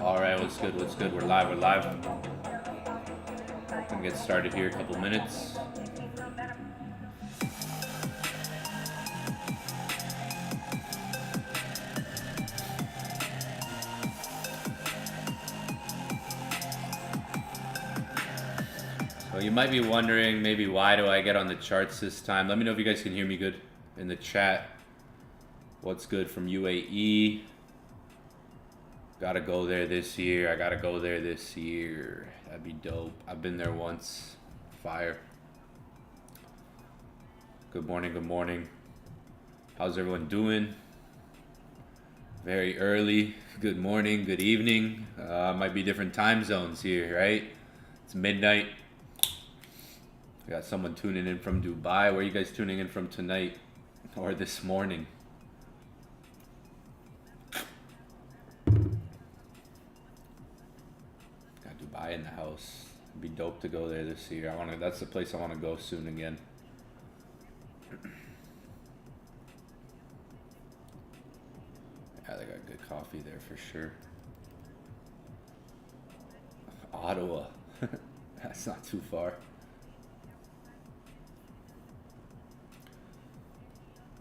All right, what's good? What's good? We're live. We're live. Gonna get started here. A couple minutes. So you might be wondering, maybe why do I get on the charts this time? Let me know if you guys can hear me good in the chat. What's good from UAE? Gotta go there this year. I gotta go there this year. That'd be dope. I've been there once. Fire. Good morning, good morning. How's everyone doing? Very early. Good morning, good evening. Might be different time zones here, right? It's midnight. I got someone tuning in from Dubai. Where are you guys tuning in from tonight or this morning? Dubai in the house. It'd be dope to go there this year. That's the place I want to go soon again. Yeah, they got good coffee there for sure. Ottawa. That's not too far.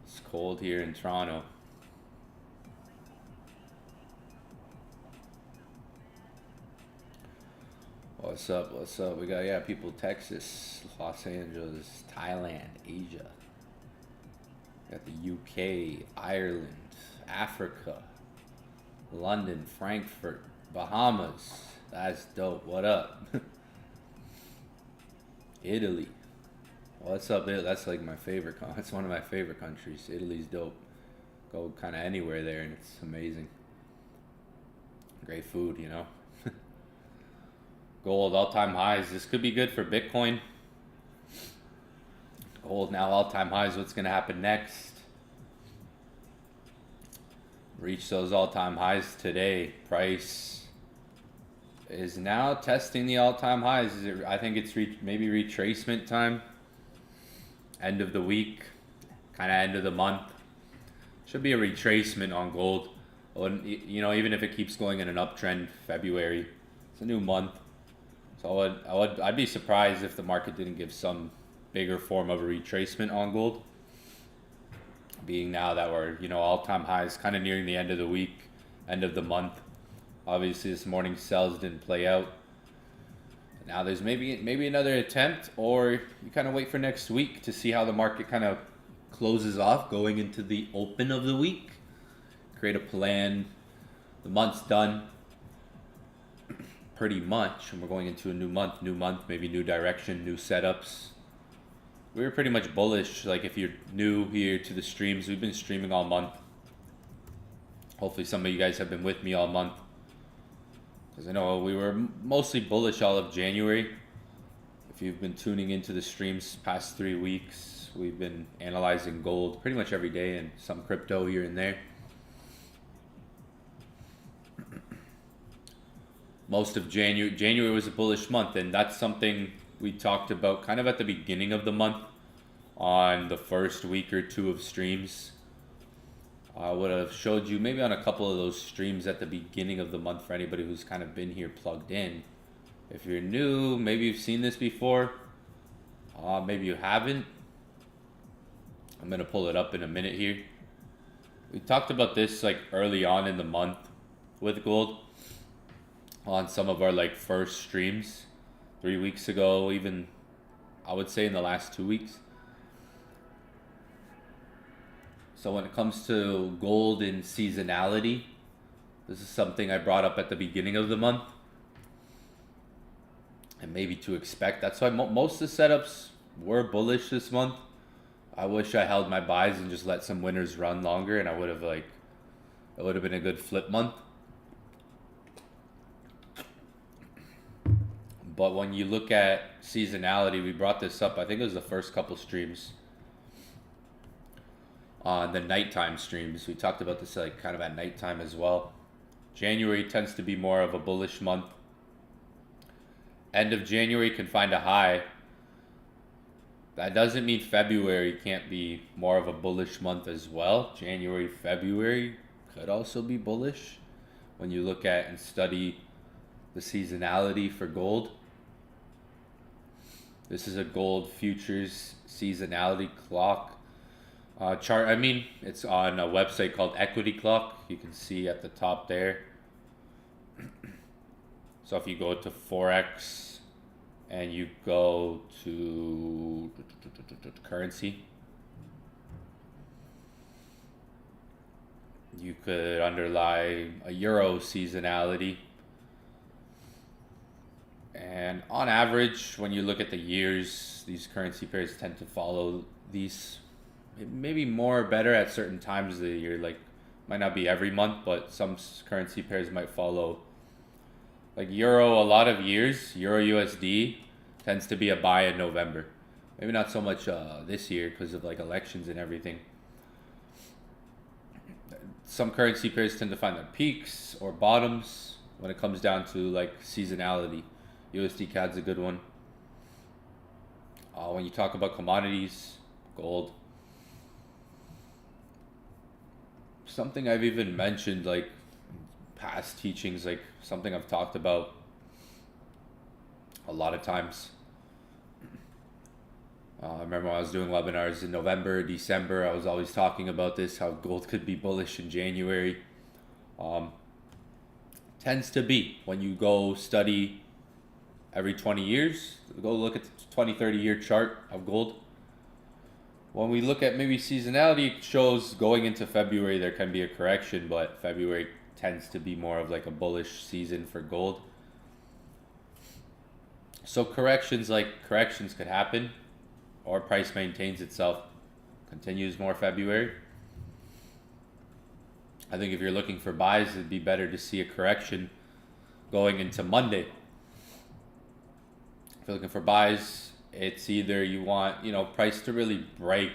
It's cold here in Toronto. What's up? What's up? We got, people Texas, Los Angeles, Thailand, Asia. We got the UK, Ireland, Africa, London, Frankfurt, Bahamas. That's dope. What up? Italy. What's up? That's like my favorite. That's one of my favorite countries. Italy's dope. Go kind of anywhere there and it's amazing. Great food, you know. Gold all-time highs. This could be good for Bitcoin. Gold now all-time highs. What's going to happen next? Reach those all-time highs today. Price is now testing the all-time highs. I think it's maybe retracement time. End of the week. Kind of end of the month. Should be a retracement on gold. You know, even if it keeps going in an uptrend, February. It's a new month. So I'd be surprised if the market didn't give some bigger form of a retracement on gold. Being now that we're, all-time highs, kind of nearing the end of the week, end of the month. Obviously, this morning's sells didn't play out. Now there's maybe another attempt, or you kind of wait for next week to see how the market kind of closes off going into the open of the week. Create a plan. The month's done. Pretty much, and we're going into a new month, maybe new direction, new setups. We were pretty much bullish. Like if you're new here to the streams, we've been streaming all month. Hopefully some of you guys have been with me all month, because I know we were mostly bullish all of January. If you've been tuning into the streams past 3 weeks, we've been analyzing gold pretty much every day and some crypto here and there. Most of January was a bullish month, and that's something we talked about kind of at the beginning of the month on the first week or two of streams. I would have showed you maybe on a couple of those streams at the beginning of the month for anybody who's kind of been here plugged in. If you're new, maybe you've seen this before, maybe you haven't. I'm going to pull it up in a minute here. We talked about this like early on in the month with gold. On some of our like first streams 3 weeks ago, even I would say in the last 2 weeks. So when it comes to gold and seasonality, This is something I brought up at the beginning of the month, and maybe to expect. That's why most of the setups were bullish this month. I wish I held my buys and just let some winners run longer, and I would have it would have been a good flip month. But when you look at seasonality, we brought this up, I think it was the first couple streams. On the nighttime streams, we talked about this like kind of at nighttime as well. January tends to be more of a bullish month. End of January can find a high. That doesn't mean February can't be more of a bullish month as well. January, February could also be bullish when you look at and study the seasonality for gold. This is a gold futures seasonality clock chart. I mean, it's on a website called Equity Clock. You can see at the top there. So if you go to Forex and you go to currency, you could underlie a euro seasonality. And on average, when you look at the years, these currency pairs tend to follow these, maybe more or better at certain times of the year. Like, might not be every month, but some currency pairs might follow. Like euro, a lot of years, euro USD tends to be a buy in November. Maybe not so much this year because of like elections and everything. Some currency pairs tend to find their peaks or bottoms when it comes down to like seasonality. USD CAD's a good one. When you talk about commodities, gold, something I've even mentioned like past teachings, like something I've talked about a lot of times. I remember when I was doing webinars in November, December, I was always talking about this, how gold could be bullish in January. Tends to be when you go study every 20 years, go look at the 20, 30 year chart of gold. When we look at maybe seasonality, it shows going into February there can be a correction, but February tends to be more of like a bullish season for gold. So corrections could happen, or price maintains itself, continues more February. I think if you're looking for buys, it'd be better to see a correction going into Monday. If you're looking for buys, it's either you want, price to really break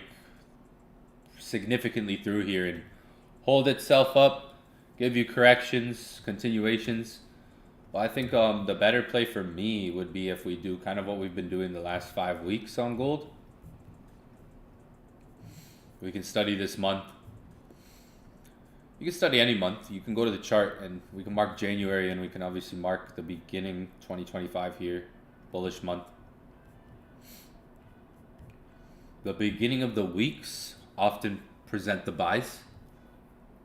significantly through here and hold itself up, give you corrections, continuations. Well, I think the better play for me would be if we do kind of what we've been doing the last 5 weeks on gold. We can study this month. You can study any month. You can go to the chart and we can mark January, and we can obviously mark the beginning 2025 here, bullish month. The beginning of the weeks often present the buys,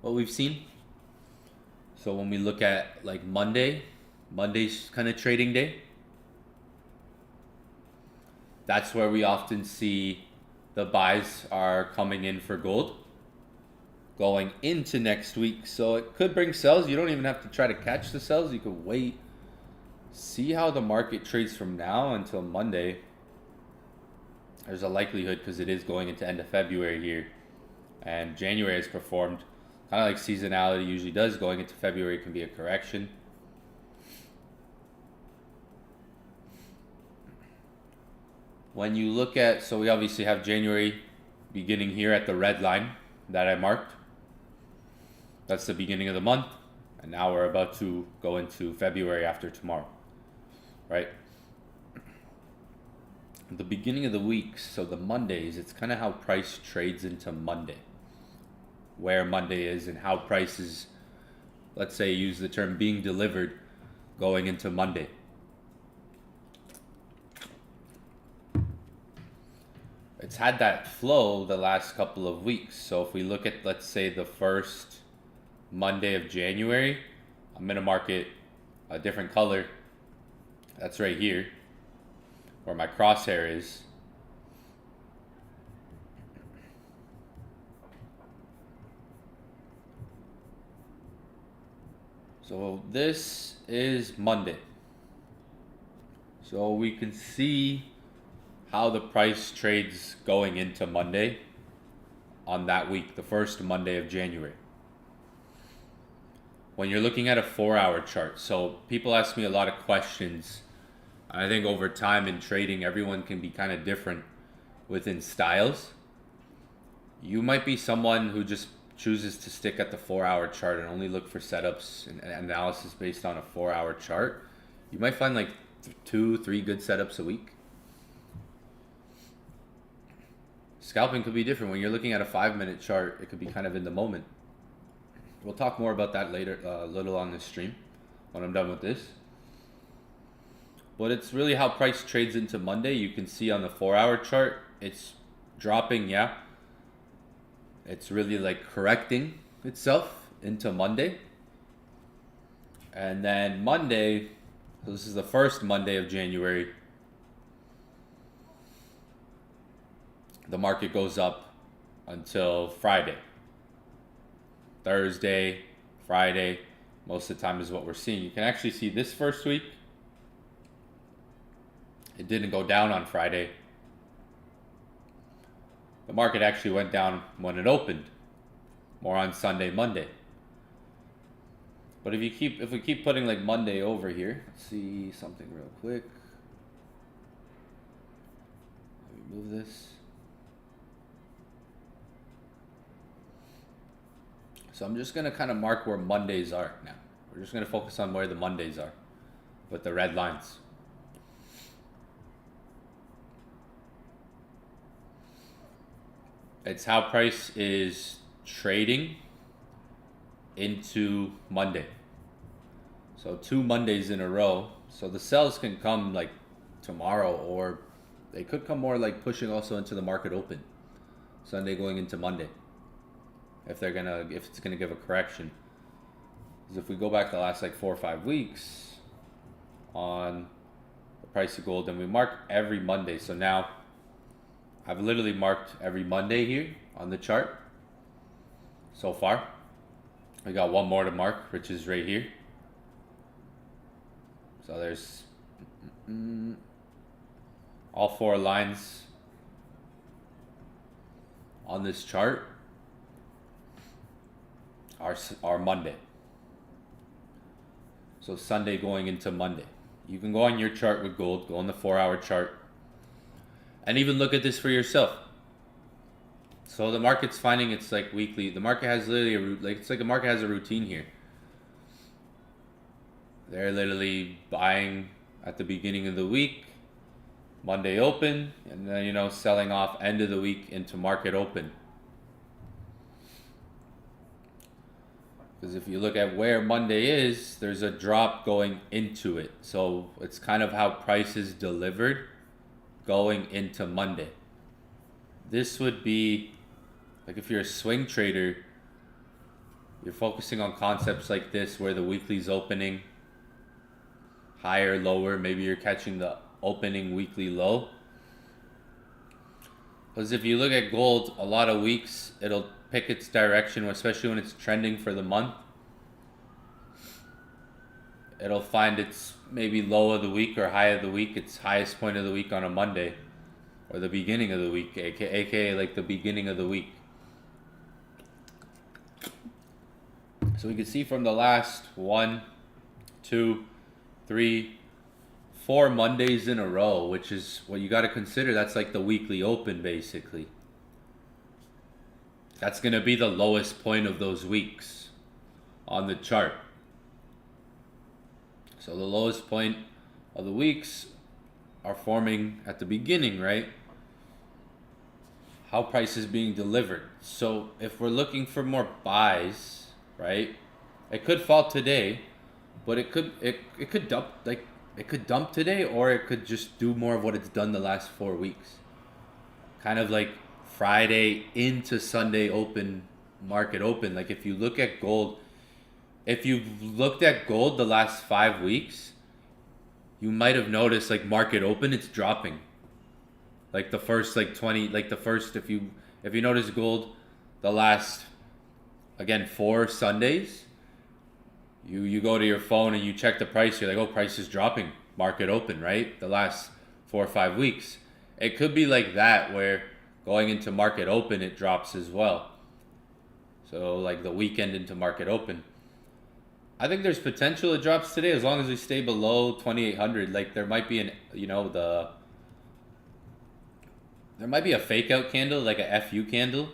what we've seen. So when we look at like Monday's kind of trading day, that's where we often see the buys are coming in for gold going into next week. So it could bring sells. You don't even have to try to catch the sells. You could wait, see how the market trades from now until Monday. There's a likelihood, because it is going into end of February here, and January has performed kind of like seasonality usually does. Going into February can be a correction. When you look at, so we obviously have January beginning here at the red line that I marked. That's the beginning of the month, and now we're about to go into February after tomorrow, right? The beginning of the week, so the Mondays, it's kind of how price trades into Monday, where Monday is and how price is, let's say, use the term being delivered going into Monday. It's had that flow the last couple of weeks. So if we look at, let's say, the first Monday of January, I'm going to mark it a different color. That's right here, where my crosshair is. So this is Monday. So we can see how the price trades going into Monday on that week, the first Monday of January. When you're looking at a 4-hour chart, so people ask me a lot of questions. I think over time in trading, everyone can be kind of different within styles. You might be someone who just chooses to stick at the 4-hour chart and only look for setups and analysis based on a 4-hour chart. You might find like 2-3 good setups a week. Scalping could be different. When you're looking at a 5-minute chart, it could be kind of in the moment. We'll talk more about that later, a little on this stream when I'm done with this. But it's really how price trades into Monday. You can see on the 4-hour chart, it's dropping, yeah. It's really like correcting itself into Monday. And then Monday, so this is the first Monday of January, the market goes up until Friday. Thursday, Friday, most of the time is what we're seeing. You can actually see this first week, it didn't go down on Friday. The market actually went down when it opened, more on Sunday, Monday. But if we keep putting like Monday over here, let's see something real quick. Let me move this. So I'm just going to kind of mark where Mondays are now. We're just going to focus on where the Mondays are with the red lines. It's how price is trading into Monday. So 2 Mondays in a row. So the sells can come like tomorrow, or they could come more like pushing also into the market open. Sunday going into Monday. If it's gonna give a correction. Because if we go back the last like 4 or 5 weeks on the price of gold, and we mark every Monday. So now I've literally marked every Monday here on the chart so far. We got one more to mark, which is right here. So there's all 4 lines on this chart are Monday. So Sunday going into Monday. You can go on your chart with gold, go on the 4-hour chart, and even look at this for yourself. So the market's finding it's like weekly. The market has literally it's like the market has a routine here. They're literally buying at the beginning of the week, Monday open, and then selling off end of the week into market open. Because if you look at where Monday is, there's a drop going into it. So it's kind of how price is delivered going into Monday. This would be like if you're a swing trader, you're focusing on concepts like this where the weekly's opening higher, lower. Maybe you're catching the opening weekly low. Because if you look at gold, a lot of weeks it'll pick its direction, especially when it's trending for the month. It'll find its maybe low of the week or high of the week, its highest point of the week on a Monday, or the beginning of the week, aka like the beginning of the week. So we can see from the last 1, 2, 3, 4 Mondays in a row, which is what you got to consider. That's like the weekly open, basically. That's going to be the lowest point of those weeks on the chart. So the lowest point of the weeks are forming at the beginning, right? How price is being delivered. So if we're looking for more buys, right? It could fall today, but it could dump today, or it could just do more of what it's done the last 4 weeks. Kind of like Friday into Sunday open, market open. Like if you look at gold, if you've looked at gold the last 5 weeks, you might have noticed like market open, it's dropping. Like the first if you notice gold the last, again, 4 Sundays, You go to your phone and you check the price. You're like, oh, price is dropping. Market open, right? The last 4 or 5 weeks. It could be like that where going into market open, it drops as well. So like the weekend into market open. I think there's potential it drops today as long as we stay below 2,800. Like there might be there might be a fake out candle, like a FU candle.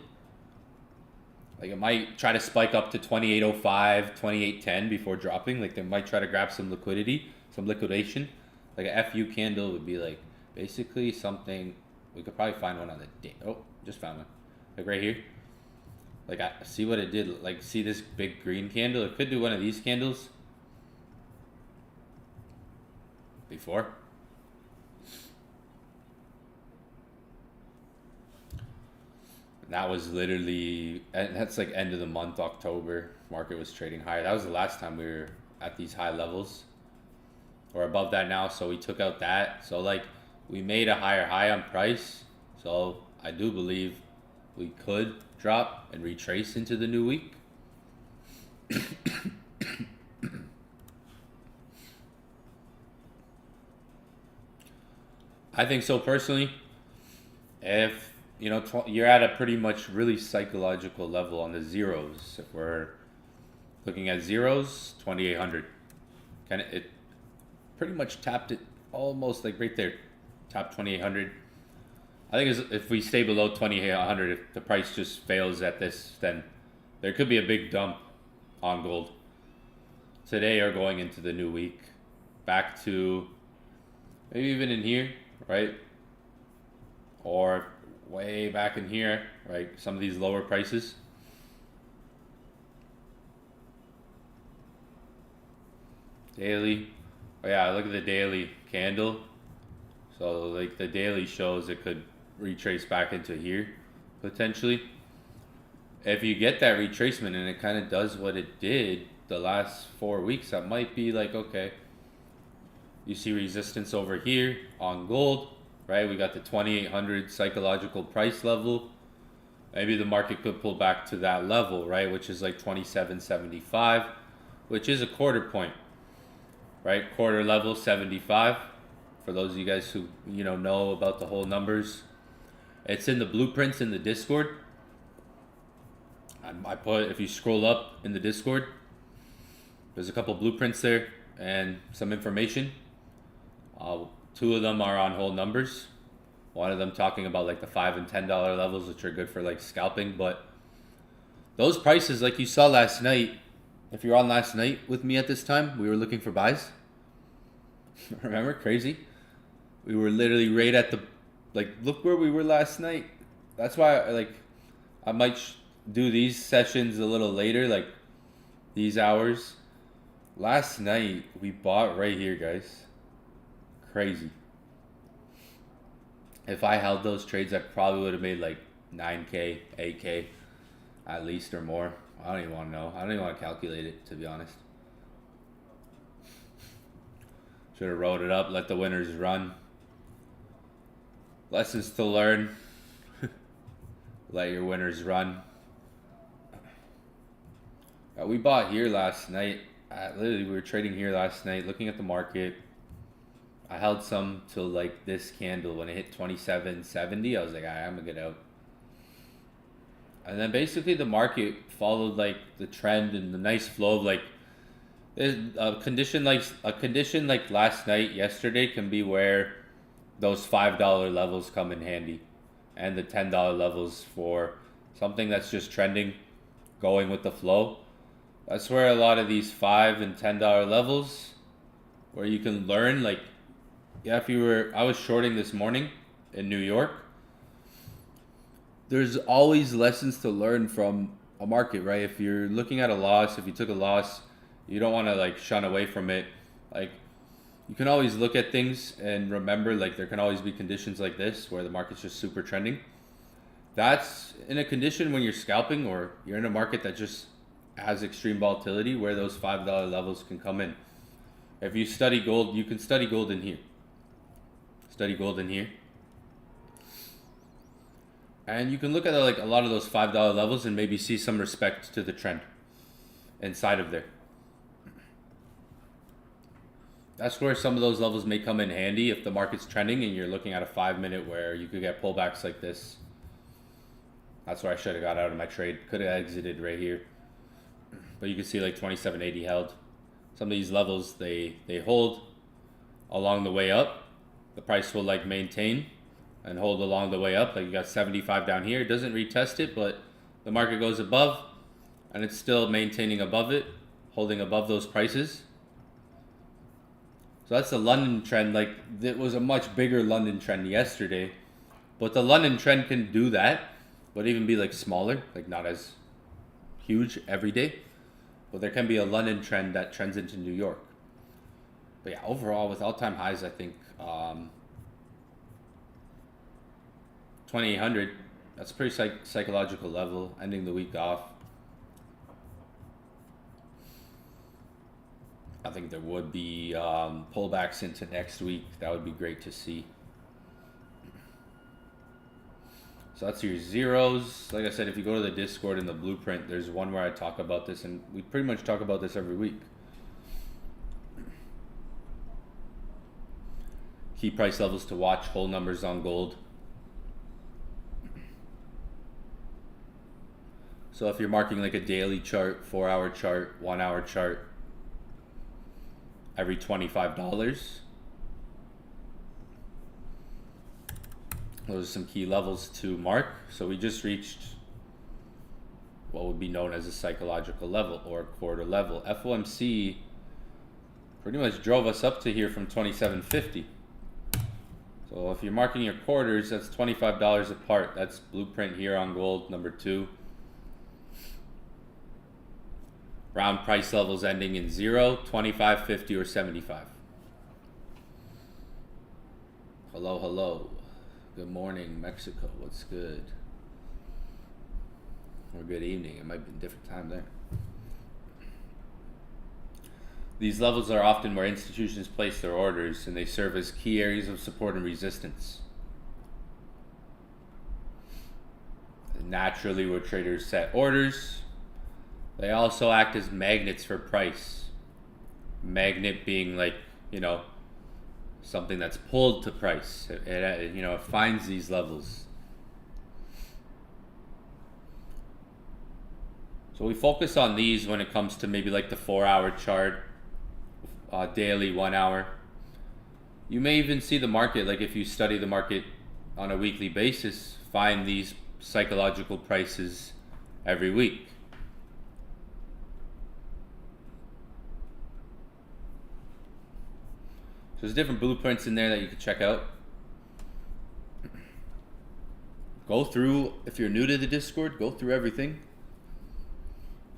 Like it might try to spike up to 2805, 2810 before dropping. Like they might try to grab some liquidity, some liquidation. Like a FU candle would be like basically something. We could probably find one on the day. Oh, just found one. Like right here. Like I see what it did. Like see this big green candle. It could do one of these candles before. That was literally, and that's like end of the month, October. Market was trading higher. That was the last time we were at these high levels. We're above that now, so we took out that. So like we made a higher high on price. So I do believe we could drop and retrace into the new week. I think so personally. If you're at a pretty much really psychological level on the zeros. If we're looking at zeros, 2,800. It pretty much tapped it almost like right there, top 2,800. I think if we stay below 2,800, if the price just fails at this, then there could be a big dump on gold today or going into the new week, back to maybe even in here, right? Or way back in here, right? Some of these lower prices. Daily. Oh yeah, look at the daily candle. So like the daily shows it could retrace back into here, potentially. If you get that retracement and it kind of does what it did the last 4 weeks, that might be like, okay, you see resistance over here on gold, right? We got the 2,800 psychological price level. Maybe the market could pull back to that level, right? Which is like 27.75, which is a quarter point, right? Quarter level 75. For those of you guys who know about the whole numbers, it's in the blueprints in the Discord. I put, if you scroll up in the Discord, there's a couple blueprints there and some information. 2 of them are on whole numbers. One of them talking about like the $5 and $10 levels, which are good for like scalping. But those prices, like you saw last night, if you're on last night with me at this time, we were looking for buys. Remember? Crazy. We were literally right at the, like, look where we were last night. That's why I might do these sessions a little later, like these hours. Last night we bought right here, guys. Crazy. If I held those trades, I probably would have made like 9K, 8K at least or more. I don't even want to know. I don't even want to calculate it, to be honest. Should have wrote it up, let the winners run. Lessons to learn. Let your winners run. We bought here last night. Literally, we were trading here last night, looking at the market. I held some till like this candle. When it hit 27.70, I was like, all right, I'm gonna get out. And then basically the market followed like the trend and the nice flow of like, a condition like last night, yesterday, can be where those $5 levels come in handy, and the $10 levels for something that's just trending, going with the flow. That's where a lot of these $5 and $10 levels, where you can learn, like, yeah, I was shorting this morning in New York. There's always lessons to learn from a market, right? If you're looking at a loss, if you took a loss, you don't want to like shun away from it. Like, you can always look at things and remember, like, there can always be conditions like this where the market's just super trending. That's in a condition when you're scalping or you're in a market that just has extreme volatility, where those $5 levels can come in. If you study gold, you can study gold in here. Study gold in here. And you can look at like a lot of those $5 levels and maybe see some respect to the trend inside of there. That's where some of those levels may come in handy if the market's trending and you're looking at a 5 minute where you could get pullbacks like this. That's where I should have got out of my trade. Could have exited right here. But you can see like 27.80 held. Some of these levels, they hold along the way up. The price will like maintain and hold along the way up. Like you got 75 down here. It doesn't retest it, but the market goes above and it's still maintaining above it, holding above those prices. So that's the London trend. Like it was a much bigger London trend yesterday, but the London trend can do that, but even be like smaller, like not as huge every day. But there can be a London trend that trends into New York. But yeah, overall with all-time highs, I think 2,800. That's a pretty psychological level. Ending the week off. I think there would be pullbacks into next week. That would be great to see. So that's your zeros. Like I said, if you go to the Discord and the blueprint, there's one where I talk about this, and we pretty much talk about this every week. Key price levels to watch, whole numbers on gold. So if you're marking like a daily chart, 4-hour chart, 1-hour chart, every $25. Those are some key levels to mark. So we just reached what would be known as a psychological level or a quarter level. FOMC pretty much drove us up to here from 27.50. So if you're marking your quarters, that's $25 apart. That's blueprint here on gold, number 2. Round price levels ending in 0, 25, 50, or 75. Hello, hello. Good morning, Mexico. What's good? Or good evening. It might be a different time there. These levels are often where institutions place their orders, and they serve as key areas of support and resistance. Naturally, where traders set orders, they also act as magnets for price. Magnet being like, you know, something that's pulled to price. It finds these levels. So we focus on these when it comes to maybe like the 4-hour chart, daily 1 hour. You may even see the market, like if you study the market on a weekly basis, find these psychological prices every week. So there's different blueprints in there that you can check out. Go through, if you're new to the Discord, go through everything.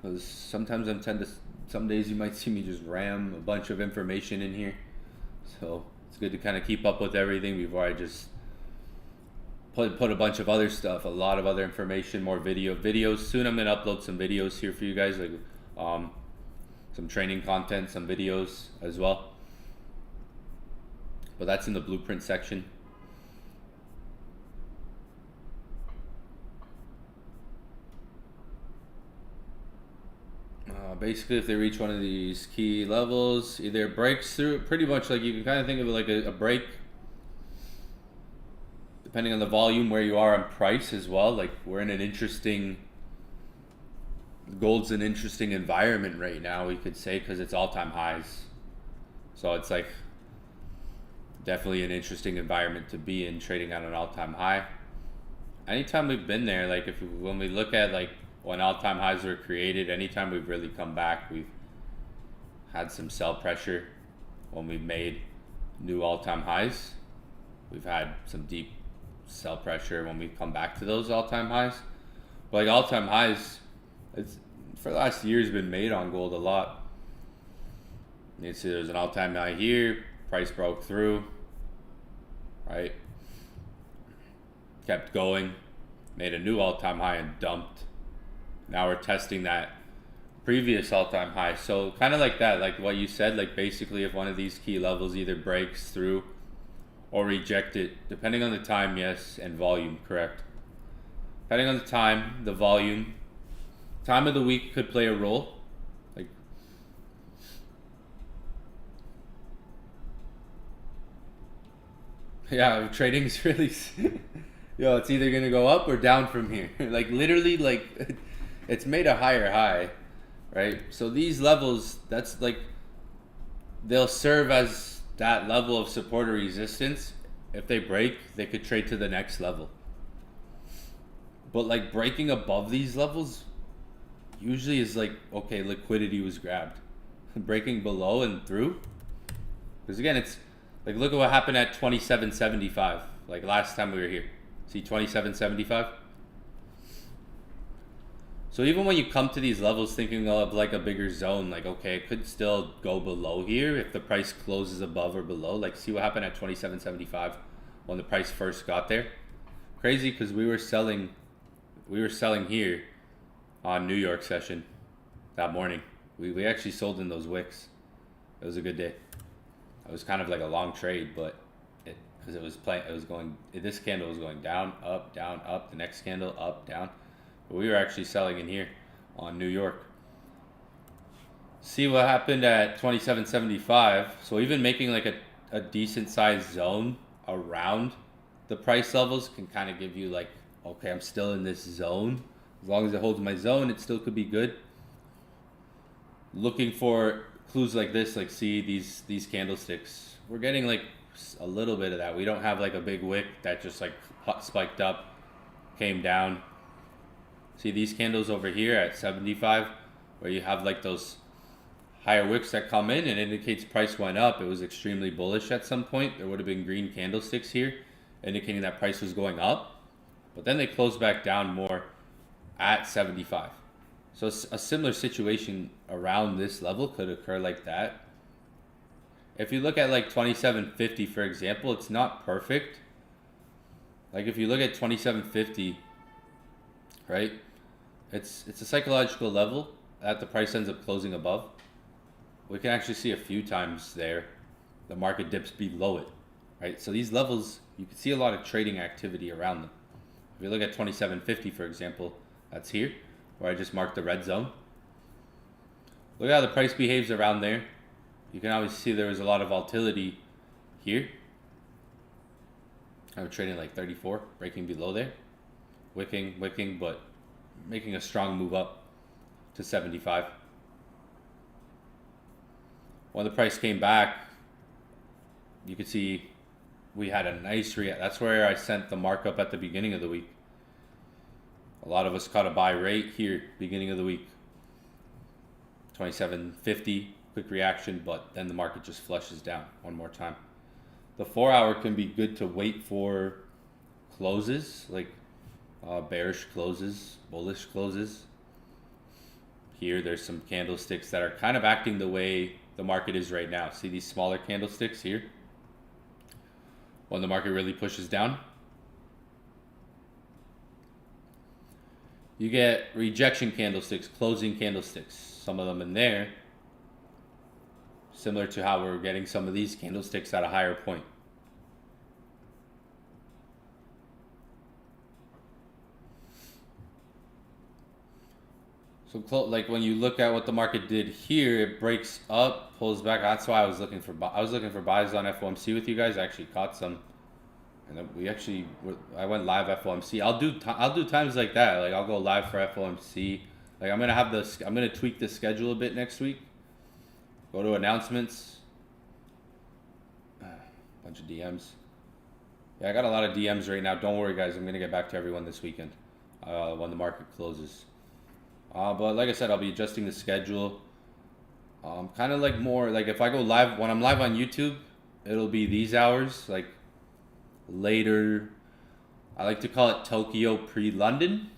Because sometimes some days you might see me just ram a bunch of information in here. So it's good to kind of keep up with everything before I just put a bunch of other stuff, a lot of other information, more videos. Soon I'm going to upload some videos here for you guys, like some training content, some videos as well. But that's in the blueprint section. Basically, if they reach one of these key levels, either breaks through, pretty much like you can kind of think of it like a break, depending on the volume, where you are on price as well. Like we're in an interesting, gold's an interesting environment right now, we could say, because it's all-time highs. So it's like definitely an interesting environment to be in, trading at an all-time high. Anytime we've been there, like when we look at like when all-time highs were created, anytime we've really come back, we've had some sell pressure. When we've made new all-time highs, we've had some deep sell pressure when we come back to those all-time highs. But like all-time highs, it's for the last year has been made on gold a lot. You can see there's an all-time high here, price broke through, right? Kept going, made a new all-time high and dumped. Now we're testing that previous all-time high. So kind of like that, like what you said, like basically if one of these key levels either breaks through or reject it, depending on the time, yes, and volume, correct. Depending on the time, the volume, time of the week could play a role. Like Yeah, trading's really, yo, it's either gonna go up or down from here. Like literally, like it's made a higher high, right? So these levels, that's like they'll serve as that level of support or resistance. If they break, they could trade to the next level. But like breaking above these levels usually is like, okay, liquidity was grabbed. Breaking below and through, because again, it's like, look at what happened at 27.75, like last time we were here. See 27.75. So even when you come to these levels thinking of like a bigger zone, like, okay, it could still go below here if the price closes above or below. Like, see what happened at 27.75 when the price first got there. Crazy, because we were selling here on New York session that morning. We actually sold in those wicks. It was a good day. It was kind of like a long trade, but because it was going, this candle was going down, up, the next candle up, down. But we were actually selling in here on New York. See what happened at 27.75. So even making like a decent sized zone around the price levels can kind of give you like, okay, I'm still in this zone. As long as it holds my zone, it still could be good. Looking for clues like this, like see these candlesticks. We're getting like a little bit of that. We don't have like a big wick that just like spiked up, came down. See these candles over here at 75, where you have like those higher wicks that come in and indicates price went up. It was extremely bullish at some point. There would have been green candlesticks here indicating that price was going up, but then they closed back down more at 75. So a similar situation around this level could occur like that. If you look at like 27.50, for example, it's not perfect. Like if you look at 27.50, right? It's a psychological level that the price ends up closing above. We can actually see a few times there the market dips below it, right? So these levels, you can see a lot of trading activity around them. If you look at 27.50, for example, that's here, where I just marked the red zone. Look how the price behaves around there. You can obviously see there was a lot of volatility here. I'm trading like 34, breaking below there. Wicking, but making a strong move up to 75. When the price came back, you could see we had a nice react. That's where I sent the markup at the beginning of the week. A lot of us caught a buy rate here, beginning of the week. 27.50, quick reaction, but then the market just flushes down one more time. The 4 hour can be good to wait for closes, like bearish closes, bullish closes. Here, there's some candlesticks that are kind of acting the way the market is right now. See these smaller candlesticks here? When the market really pushes down, you get rejection candlesticks, closing candlesticks, some of them in there, similar to how we're getting some of these candlesticks at a higher point. So like when you look at what the market did here, it breaks up, pulls back. That's why I was looking for buys on FOMC with you guys. I actually caught some. And then I went live FOMC. I'll do times like that. Like I'll go live for FOMC. Like I'm gonna tweak the schedule a bit next week. Go to announcements. Bunch of DMs. Yeah, I got a lot of DMs right now. Don't worry, guys. I'm gonna get back to everyone this weekend when the market closes. But like I said, I'll be adjusting the schedule. Kind of like more like if I go live when I'm live on YouTube, it'll be these hours like. Later, I like to call it Tokyo pre-London,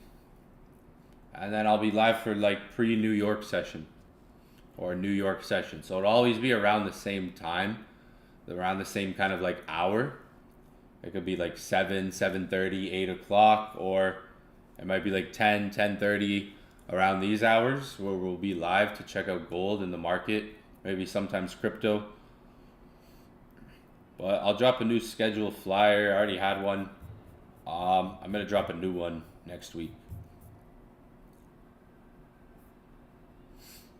and then I'll be live for like pre-New York session or New York session. So it'll always be around the same time, around the same kind of like hour. It could be like 7, 7:30, 8 o'clock, or it might be like 10, 10:30 around these hours where we'll be live to check out gold in the market, maybe sometimes crypto. But I'll drop a new schedule flyer. I already had one. I'm going to drop a new one next week.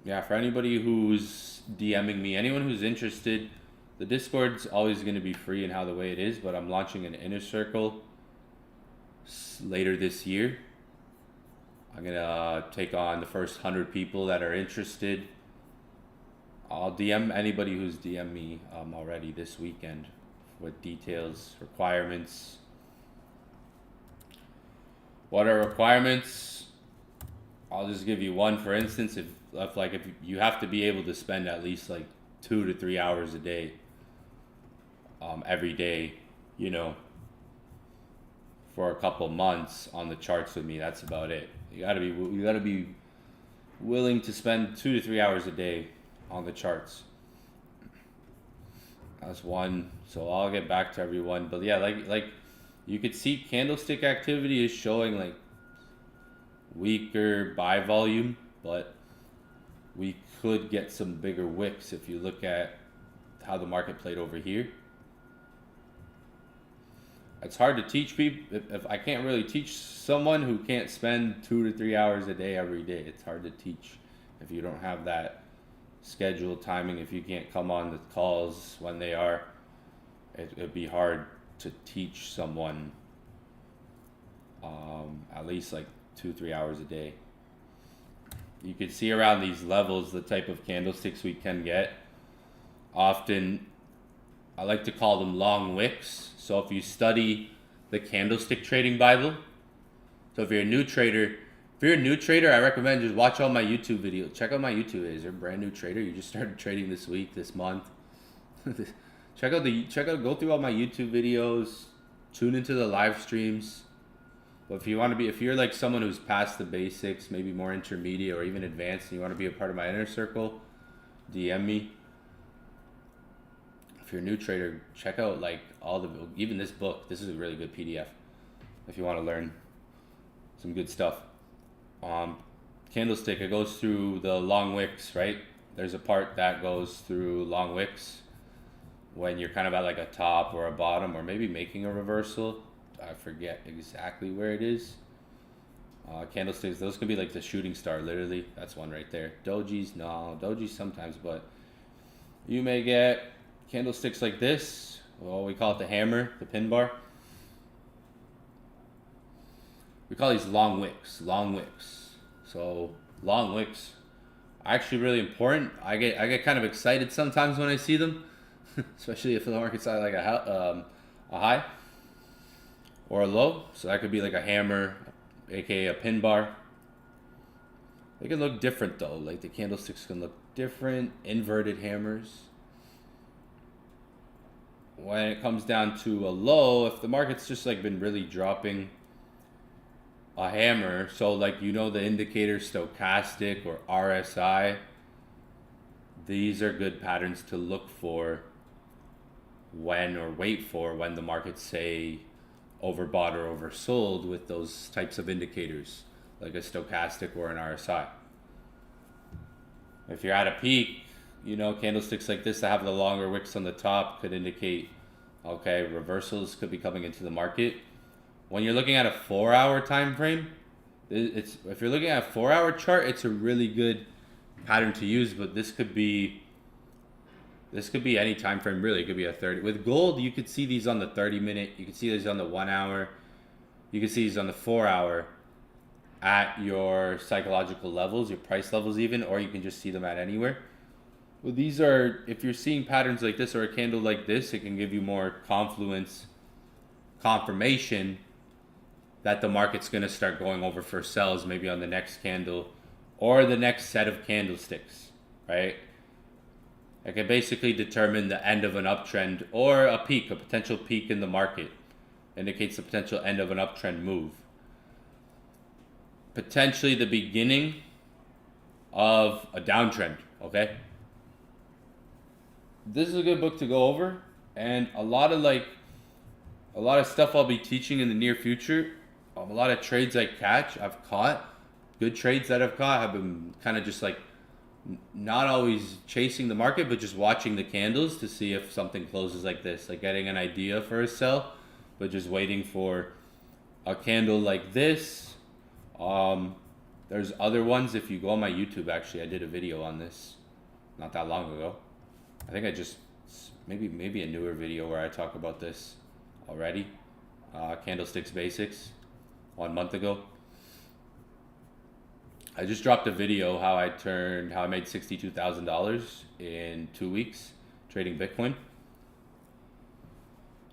Yeah, for anybody who's DMing me, anyone who's interested, The Discord's always going to be free and how the way it is, but I'm launching an inner circle later this year. I'm going to take on the first 100 people that are interested. I'll DM anybody who's DM me already this weekend with details, requirements. What are requirements? I'll just give you one. For instance, if you have to be able to spend at least like 2 to 3 hours a day, every day, you know, for a couple months on the charts with me. That's about it. You gotta be willing to spend 2 to 3 hours a day on the charts. That's one. So I'll get back to everyone. But yeah, like you could see candlestick activity is showing like weaker buy volume, but we could get some bigger wicks if you look at how the market played over here. It's hard to teach people. If I can't really teach someone who can't spend 2 to 3 hours a day every day, it's hard to teach if you don't have that scheduled timing. If you can't come on the calls when they are, it'd be hard to teach someone at least like 2-3 hours a day. You can see around these levels the type of candlesticks we can get. Often, I like to call them long wicks. So if you study the Candlestick Trading Bible, so if you're a new trader, I recommend just watch all my YouTube videos. Check out my YouTube videos. You're a brand new trader. You just started trading this week, this month. Go through all my YouTube videos. Tune into the live streams. But if you're like someone who's past the basics, maybe more intermediate or even advanced, and you want to be a part of my inner circle, DM me. If you're a new trader, check out like even this book. This is a really good PDF if you want to learn some good stuff. Candlestick, it goes through the long wicks, right? There's a part that goes through long wicks when you're kind of at like a top or a bottom or maybe making a reversal. I forget exactly where it is. Candlesticks, those could be like the shooting star, literally. That's one right there. Dojis sometimes, but you may get candlesticks like this. Well, we call it the hammer, the pin bar. We call these long wicks. So long wicks are actually really important. I get kind of excited sometimes when I see them, especially if the market's at like a high or a low. So that could be like a hammer, aka a pin bar. They can look different though. Like the candlesticks can look different. Inverted hammers. When it comes down to a low, if the market's just like been really dropping, a hammer, so like the indicator stochastic or RSI, these are good patterns to look for when the markets say overbought or oversold with those types of indicators like a stochastic or an RSI. If you're at a peak, candlesticks like this that have the longer wicks on the top could indicate, okay, reversals could be coming into the market. When you're looking at a 4-hour time frame, if you're looking at a 4-hour chart, it's a really good pattern to use. But this could be any time frame really. It could be a 30. With gold, you could see these on the 30-minute. You could see these on the 1 hour. You could see these on the 4-hour at your psychological levels, your price levels even, or you can just see them at anywhere. Well, these are, if you're seeing patterns like this or a candle like this, it can give you more confirmation that the market's going to start going over for sells maybe on the next candle or the next set of candlesticks, right? It can basically determine the end of an uptrend or a potential peak in the market. Indicates the potential end of an uptrend move. Potentially the beginning of a downtrend, okay? This is a good book to go over, and a lot of stuff I'll be teaching in the near future. A lot of trades I've caught, good trades that I've caught have been kind of just like not always chasing the market, but just watching the candles to see if something closes like this, like getting an idea for a sell, but just waiting for a candle like this. There's other ones. If you go on my YouTube, actually, I did a video on this not that long ago. I think I just maybe a newer video where I talk about this already. Candlesticks Basics 1 month ago. I just dropped a video how I made $62,000 in 2 weeks trading Bitcoin.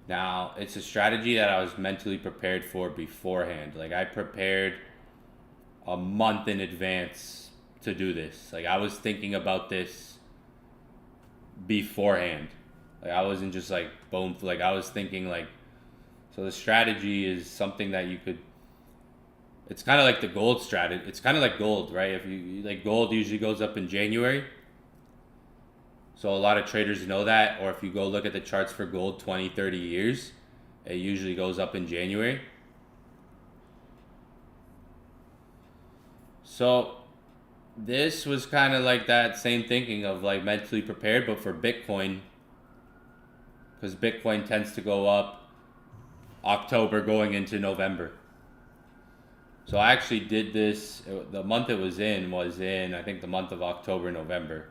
Now, it's a strategy that I was mentally prepared for beforehand. Like, I prepared a month in advance to do this. Like, I was thinking about this beforehand. Like, I wasn't just like, boom. Like, I was thinking like, so the strategy is something that you could, it's kind of like the gold strategy. It's kind of like gold, right? If you like, gold usually goes up in January. So a lot of traders know that, or if you go look at the charts for gold 20, 30 years, it usually goes up in January. So this was kind of like that same thinking of like mentally prepared, but for Bitcoin, because Bitcoin tends to go up October going into November. So I actually did this, the month it was in, I think the month of October, November.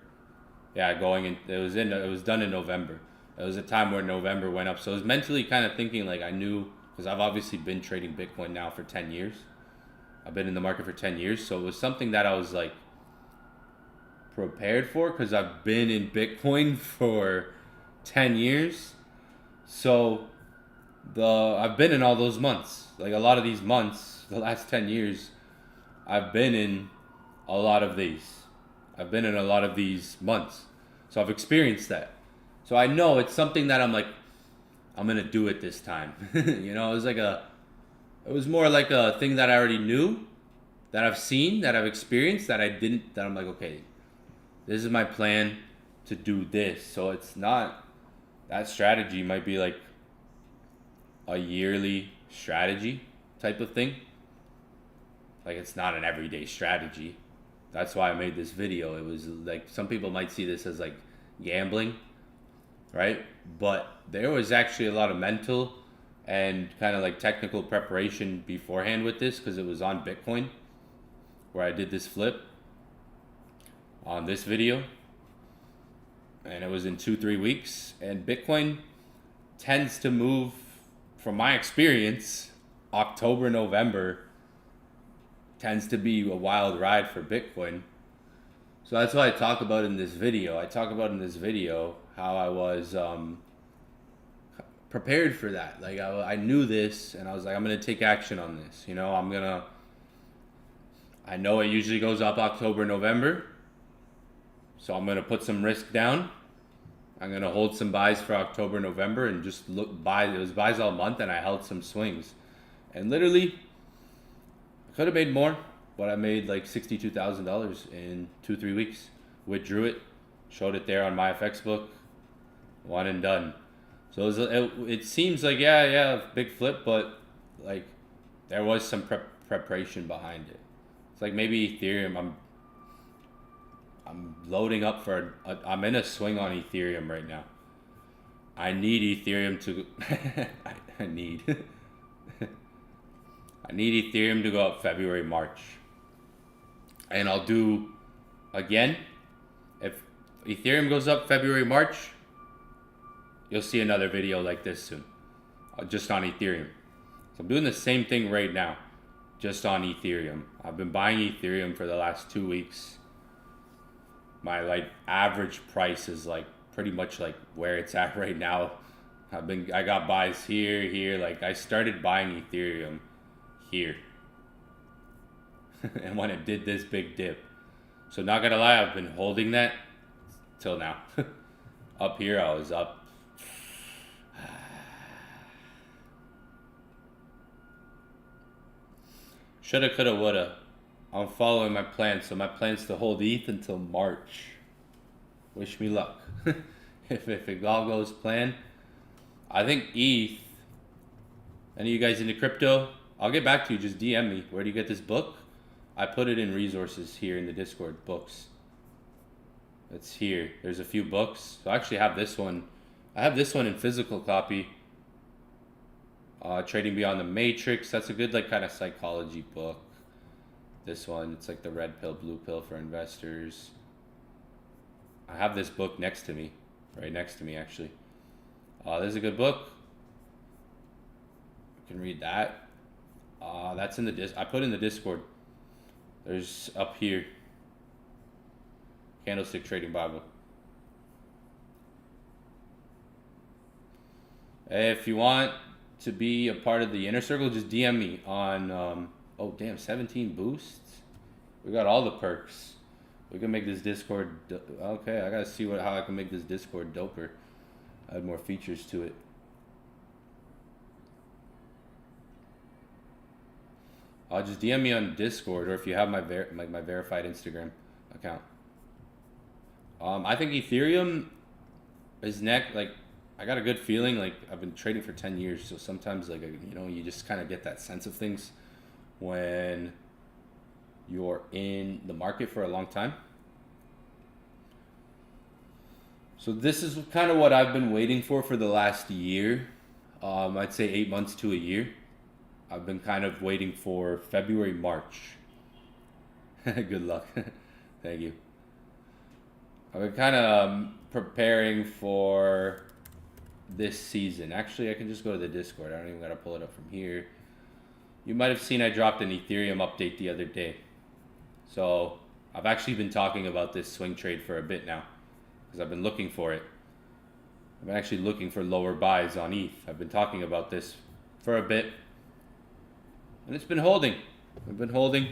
Yeah, it was done in November. It was a time where November went up. So I was mentally kind of thinking like I knew, because I've obviously been trading Bitcoin now for 10 years. I've been in the market for 10 years. So it was something that I was like prepared for, because I've been in Bitcoin for 10 years. So I've been in all those months. Like a lot of these months, the last 10 years, I've been in a lot of these. I've been in a lot of these months. So I've experienced that. So I know it's something that I'm like, I'm going to do it this time. You know, it was more like a thing that I already knew, that I've seen, that I've experienced, that I'm like, okay, this is my plan to do this. So it's not, that strategy might be like a yearly strategy type of thing. Like, it's not an everyday strategy. That's why I made this video. It was like, some people might see this as like gambling, right? But there was actually a lot of mental and kind of like technical preparation beforehand with this, because it was on Bitcoin where I did this flip on this video, and it was in 2-3 weeks. And Bitcoin tends to move, from my experience, October, November tends to be a wild ride for Bitcoin. So that's why I talk about in this video. How I was prepared for that. Like I knew this, and I was like, I'm gonna take action on this. You know, I know it usually goes up October, November. So I'm gonna put some risk down. I'm gonna hold some buys for October, November, and just it was buys all month, and I held some swings. And literally, I could have made more, but I made like $62,000 in 2-3 weeks. Withdrew it, showed it there on my FX book, one and done. So it seems like, yeah, big flip, but like there was some preparation behind it. It's like maybe Ethereum, I'm loading up for, I'm in a swing on Ethereum right now. I need Ethereum to, I need Ethereum to go up February, March. And I'll do, again, if Ethereum goes up February, March, you'll see another video like this soon, just on Ethereum. So I'm doing the same thing right now, just on Ethereum. I've been buying Ethereum for the last 2 weeks. My like average price is like pretty much like where it's at right now. I got buys here. Like I started buying Ethereum here. And when it did this big dip. So not gonna lie, I've been holding that till now. Up here I was up. Shoulda, coulda, woulda. I'm following my plan. So my plan's to hold ETH until March. Wish me luck. if it all goes plan. I think ETH. Any of you guys into crypto? I'll get back to you. Just DM me. Where do you get this book? I put it in resources here in the Discord. Books. It's here. There's a few books. So I actually have this one. I have this one in physical copy. Trading Beyond the Matrix. That's a good like kind of psychology book. This one, it's like the red pill, blue pill for investors. I have this book next to me right next to me actually. There's a good book. You can read that. That's in the I put in the Discord. There's up here. Candlestick Trading Bible. If you want to be a part of the inner circle, just DM me on. Oh damn, 17 boosts. We got all the perks. We can make this Discord. Okay, I gotta see how I can make this Discord doper. Add more features to it. I'll just DM me on Discord, or if you have my my verified Instagram account. I think Ethereum is next. Like, I got a good feeling. Like, I've been trading for 10 years, so sometimes, like, you know, you just kind of get that sense of things when you're in the market for a long time. So this is kind of what I've been waiting for the last year. I'd say 8 months to a year. I've been kind of waiting for February, March. Good luck. Thank you. I've been kind of preparing for this season. Actually, I can just go to the Discord. I don't even got to pull it up from here. You might have seen I dropped an Ethereum update the other day. So I've actually been talking about this swing trade for a bit now, because I've been looking for it. I've been actually looking for lower buys on ETH. I've been talking about this for a bit, and it's been holding. I've been holding.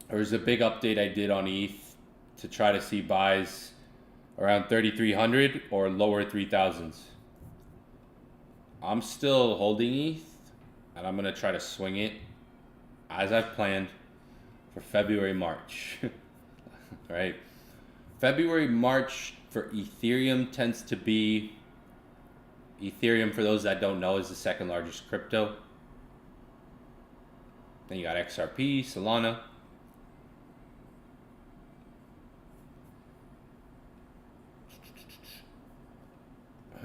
There was a big update I did on ETH to try to see buys around 3,300 or lower 3,000s. I'm still holding ETH, and I'm gonna try to swing it as I've planned for February, March. Right? February, March for Ethereum tends to be, Ethereum, for those that don't know, is the second largest crypto. Then you got XRP, Solana.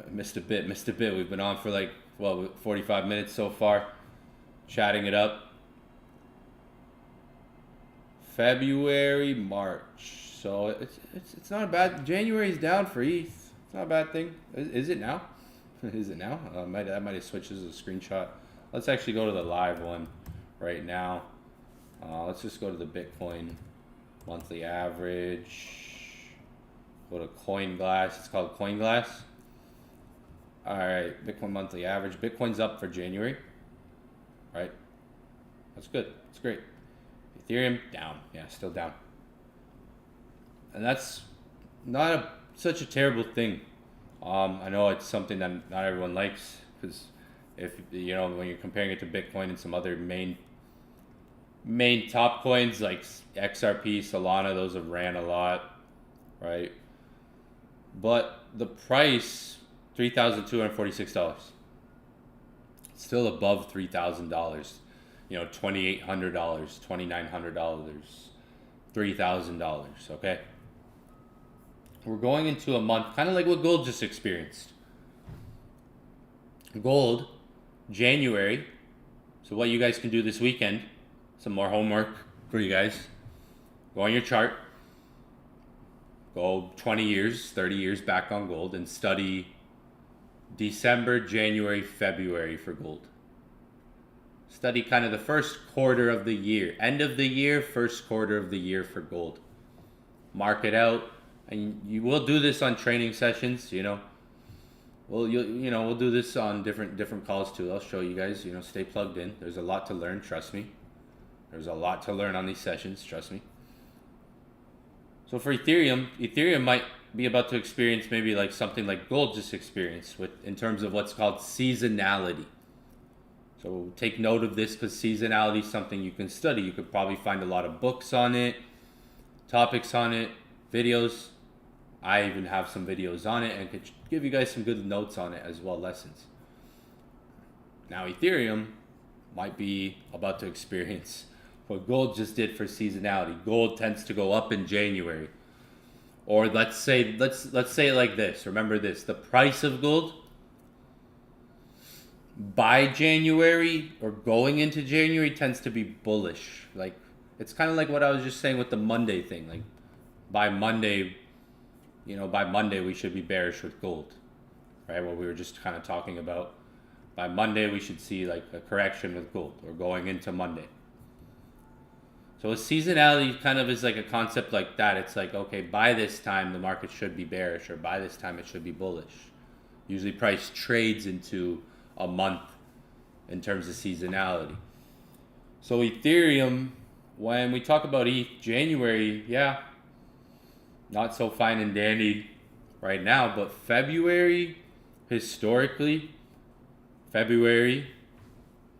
Missed a bit. We've been on for like, well, 45 minutes so far, chatting it up. February, March. So it's not a bad. January's down for ETH. It's not a bad thing. Is it now? Is it now? I might have switched as a screenshot. Let's actually go to the live one right now. Let's just go to the Bitcoin monthly average. Go to CoinGlass. It's called CoinGlass. All right, Bitcoin monthly average. Bitcoin's up for January, right? That's good. That's great. Ethereum down. Yeah, still down. And that's not such a terrible thing. I know it's something that not everyone likes, because if you know, when you're comparing it to Bitcoin and some other main top coins like XRP, Solana, those have ran a lot, right? But the price, $3,246, still above $3,000. You know, $2,800, $2,900, $3,000. Okay, we're going into a month kind of like what gold just experienced. Gold, January. So what you guys can do this weekend, some more homework for you guys. Go on your chart. Go 20 years, 30 years back on gold and study December, January, February for gold. Study kind of the first quarter of the year, end of the year, first quarter of the year for gold. Mark it out, and you will do this on training sessions. You know, we'll do this on different calls too. I'll show you guys. You know, stay plugged in. There's a lot to learn. Trust me. There's a lot to learn on these sessions. Trust me. So for Ethereum might be about to experience maybe like something like gold just experienced in terms of what's called seasonality. So take note of this, because seasonality is something you can study. You could probably find a lot of books on it, topics on it, videos. I even have some videos on it and could give you guys some good notes on it as well, lessons. Now Ethereum might be about to experience what gold just did for seasonality. Gold tends to go up in January. Or let's say it like this. Remember this, the price of gold by January or going into January tends to be bullish. Like, it's kind of like what I was just saying with the Monday thing. Like, by Monday, you know, by Monday we should be bearish with gold, right? What we were just kind of talking about. By Monday we should see like a correction with gold, or going into Monday. So a seasonality kind of is like a concept like that. It's like, okay, by this time the market should be bearish, or by this time it should be bullish. Usually price trades into a month in terms of seasonality. So Ethereum, when we talk about ETH, January, yeah, not so fine and dandy right now, but February, historically, February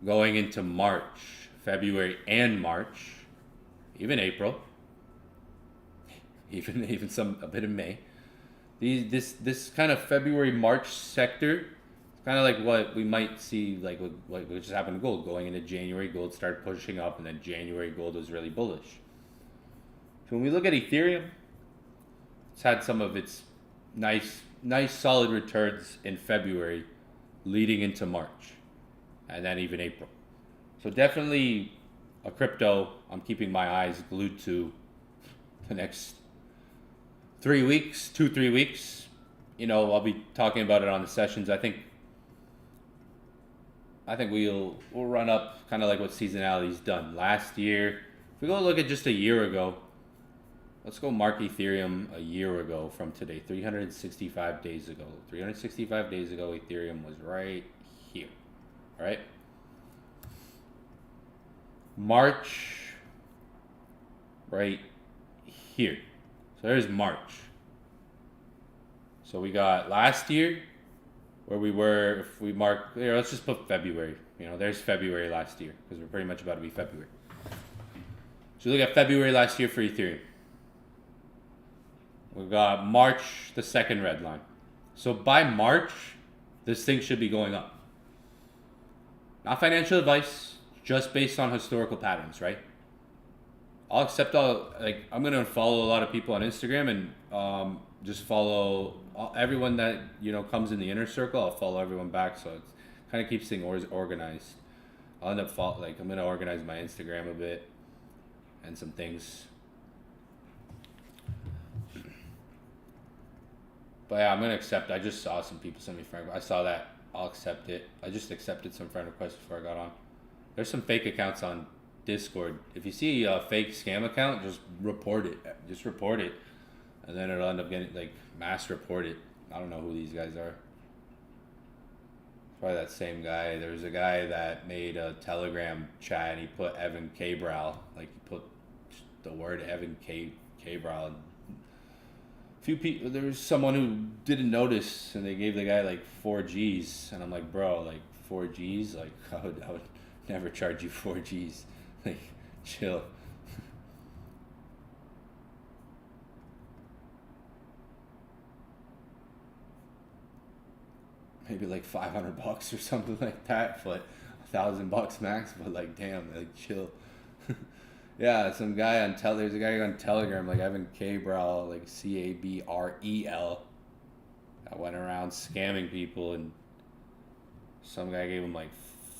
going into March, February and March, even April, even a bit of May. This kind of February March sector, kind of like what we might see, like what just happened to gold. Going into January, gold started pushing up, and then January gold was really bullish. So when we look at Ethereum, it's had some of its nice solid returns in February, leading into March, and then even April. So definitely a crypto I'm keeping my eyes glued to the next 3 weeks, 2-3 weeks. You know, I'll be talking about it on the sessions. I think we'll run up kind of like what Seasonality's done last year. If we go look at just a year ago, let's go mark Ethereum a year ago from today, 365 days ago. 365 days ago, Ethereum was right here, right? March, right here. So there's March. So we got last year where we were, if we mark, here, let's just put February. You know, there's February last year, because we're pretty much about to be February. So look at February last year for Ethereum. We've got March, the second red line. So by March, this thing should be going up. Not financial advice, just based on historical patterns, right? I'll accept I'm going to follow a lot of people on Instagram, and just follow everyone that, you know, comes in the inner circle. I'll follow everyone back, so it kind of keeps things organized. I'll end up I'm going to organize my Instagram a bit and some things. But yeah, I'm going to accept. I just saw some people send me friend. I saw that. I'll accept it. I just accepted some friend requests before I got on. There's some fake accounts on Discord. If you see a fake scam account, just report it. Just report it. And then it'll end up getting, like, mass reported. I don't know who these guys are. Probably that same guy. There was a guy that made a Telegram chat, and he put Evan Cabral. Like, he put the word Evan Cabral. Few people, there was someone who didn't notice, and they gave the guy like 4 G's, and I'm like, bro, like 4 G's, like I would never charge you 4 G's, like chill. Maybe like $500 or something like that, but $1,000 max. But like, damn, like chill. Yeah, some guy on there's a guy on Telegram, like Evan Cabral, like Cabrel, that went around scamming people, and some guy gave him like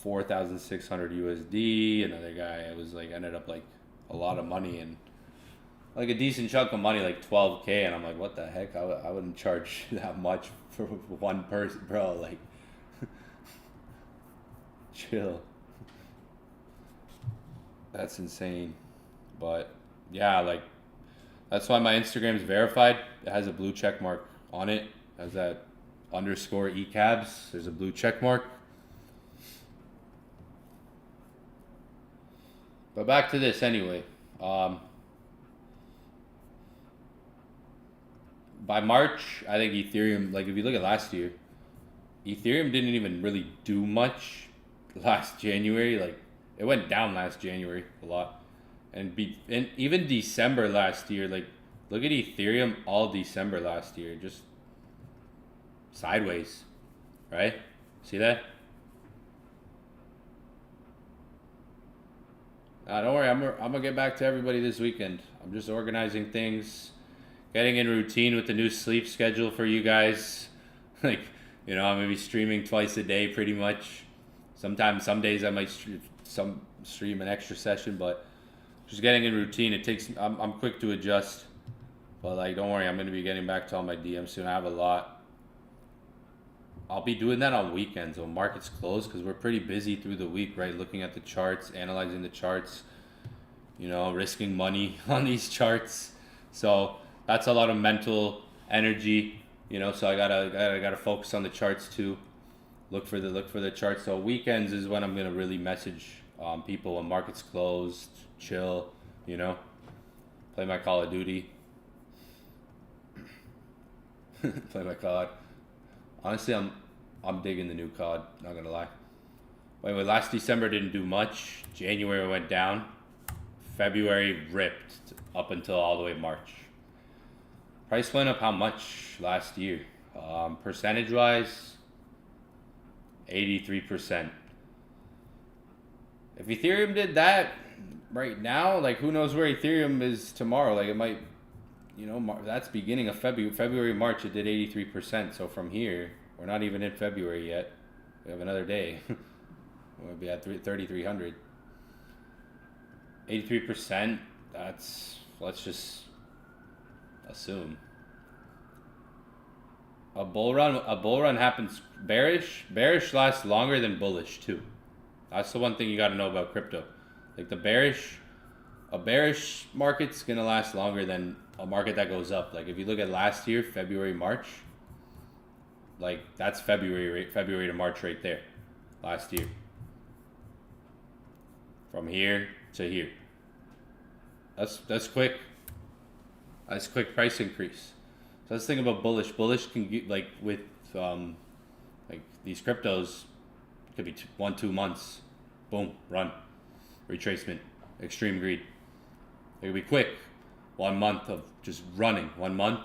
4,600 USD. Another guy, it was like ended up like a lot of money, and like a decent chunk of money, like 12K, and I'm like, what the heck? I wouldn't charge that much for one person, bro. Like, chill. That's insane. But yeah, like that's why my Instagram is verified. It has a blue check mark on it. It has that underscore ECABS. There's a blue check mark. But back to this anyway. By March, I think Ethereum, like if you look at last year, Ethereum didn't even really do much last January. Like it went down last January a lot. And even December last year, like look at Ethereum all December last year, just sideways, right? See that? Don't worry, I'm gonna get back to everybody this weekend. I'm just organizing things, getting in routine with the new sleep schedule for you guys. Like, you know, I'm gonna be streaming twice a day pretty much. Sometimes, some days I might stream an extra session, but just getting in routine. It takes. I'm quick to adjust, But like, don't worry, I'm gonna be getting back to all my DMs soon. I have a lot. I'll be doing that on weekends when markets close because we're pretty busy through the week, right? Looking at the charts, analyzing the charts, you know, risking money on these charts. So that's a lot of mental energy, you know. So I gotta focus on the charts too. Look for the charts. So weekends is when I'm gonna really message people when markets closed, chill, you know, play my Call of Duty, play my COD. Honestly, I'm digging the new COD. Not gonna lie. Wait, last December didn't do much. January went down. February ripped up until all the way March. Price went up how much last year? Percentage wise, 83%. If Ethereum did that right now, like who knows where Ethereum is tomorrow? Like it might, you know, that's beginning of February, March, it did 83%. So from here, we're not even in February yet. We have another day. We'll be at 3,300. 83%, that's, let's just assume. A bull run happens bearish lasts longer than bullish too. That's the one thing you got to know about crypto. Like a bearish market's gonna last longer than a market that goes up. Like if you look at last year, February, March, like that's February to March right there, last year. From here to here. That's quick. That's quick price increase. So let's think about bullish. Bullish can get like with like these cryptos could be 1-2 months. Boom, run, retracement, extreme greed. It could be quick. 1 month of just running. 1 month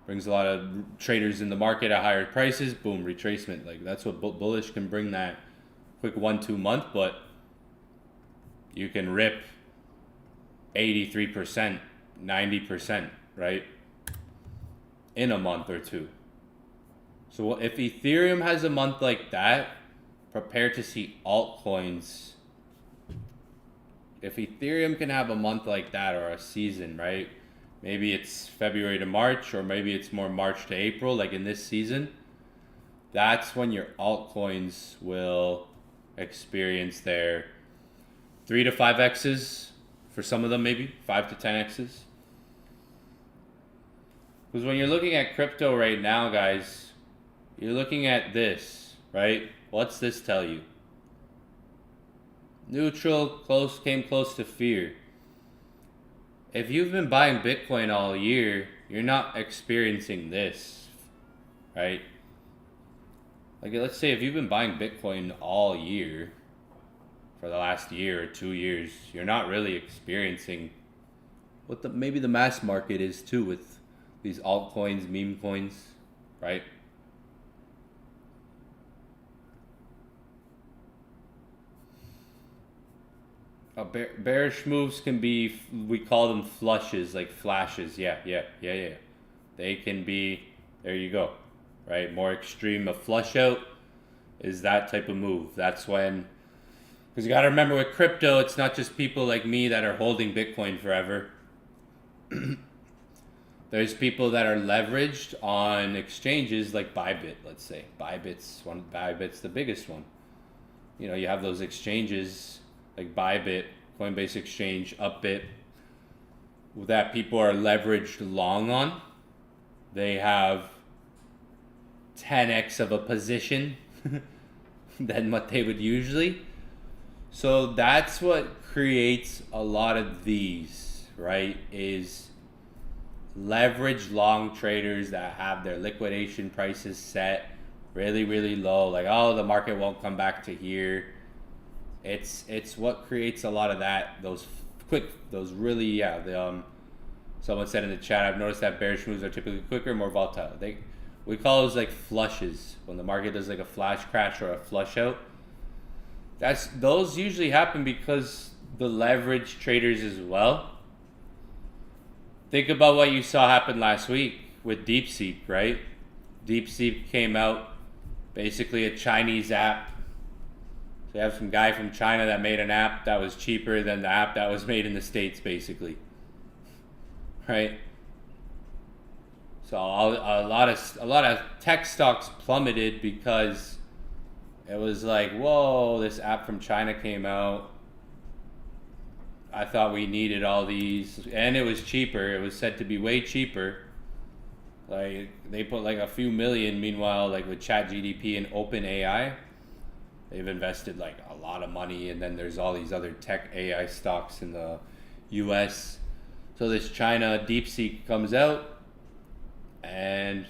brings a lot of traders in the market at higher prices. Boom, retracement. Like that's what bullish can bring, that quick 1-2 month, but you can rip 83%, 90%, right? In a month or two. So if Ethereum has a month like that, prepare to see altcoins. If Ethereum can have a month like that or a season, right? Maybe it's February to March, or maybe it's more March to April, like in this season. That's when your altcoins will experience their 3 to 5x's for some of them, maybe 5 to 10x's. Because when you're looking at crypto right now, guys, you're looking at this, right? What's this tell you? Neutral, came close to fear. If you've been buying Bitcoin all year, you're not experiencing this, right? Like let's say if you've been buying Bitcoin all year, for the last year or 2 years, you're not really experiencing what maybe the mass market is too with these altcoins, meme coins, right? Bearish moves can be, we call them flushes, like flashes. Yeah. They can be, there you go, right? More extreme. A flush out is that type of move. That's when, because you got to remember with crypto, it's not just people like me that are holding Bitcoin forever. There's people that are leveraged on exchanges like Bybit, let's say. Bybit's the biggest one. You know, you have those exchanges like Bybit, Coinbase Exchange, Upbit, that people are leveraged long on. They have 10x of a position than what they would usually. So that's what creates a lot of these, right? Is leverage long traders that have their liquidation prices set really, really low. Like, oh, the market won't come back to here. It's what creates a lot of that. Someone said in the chat, I've noticed that bearish moves are typically quicker, more volatile. We call those like flushes. When the market does like a flash crash or a flush out, those usually happen because the leverage traders as well. Think about what you saw happen last week with DeepSeek, right? DeepSeek came out, basically a Chinese app. So you have some guy from China that made an app that was cheaper than the app that was made in the States, basically. Right? So a lot of tech stocks plummeted because it was like, whoa, this app from China came out. I thought we needed all these, and it was cheaper. It was said to be way cheaper. Like they put like a few million. Meanwhile, like with ChatGPT and OpenAI, they've invested like a lot of money. And then there's all these other tech AI stocks in the U.S. So this China DeepSeek comes out, and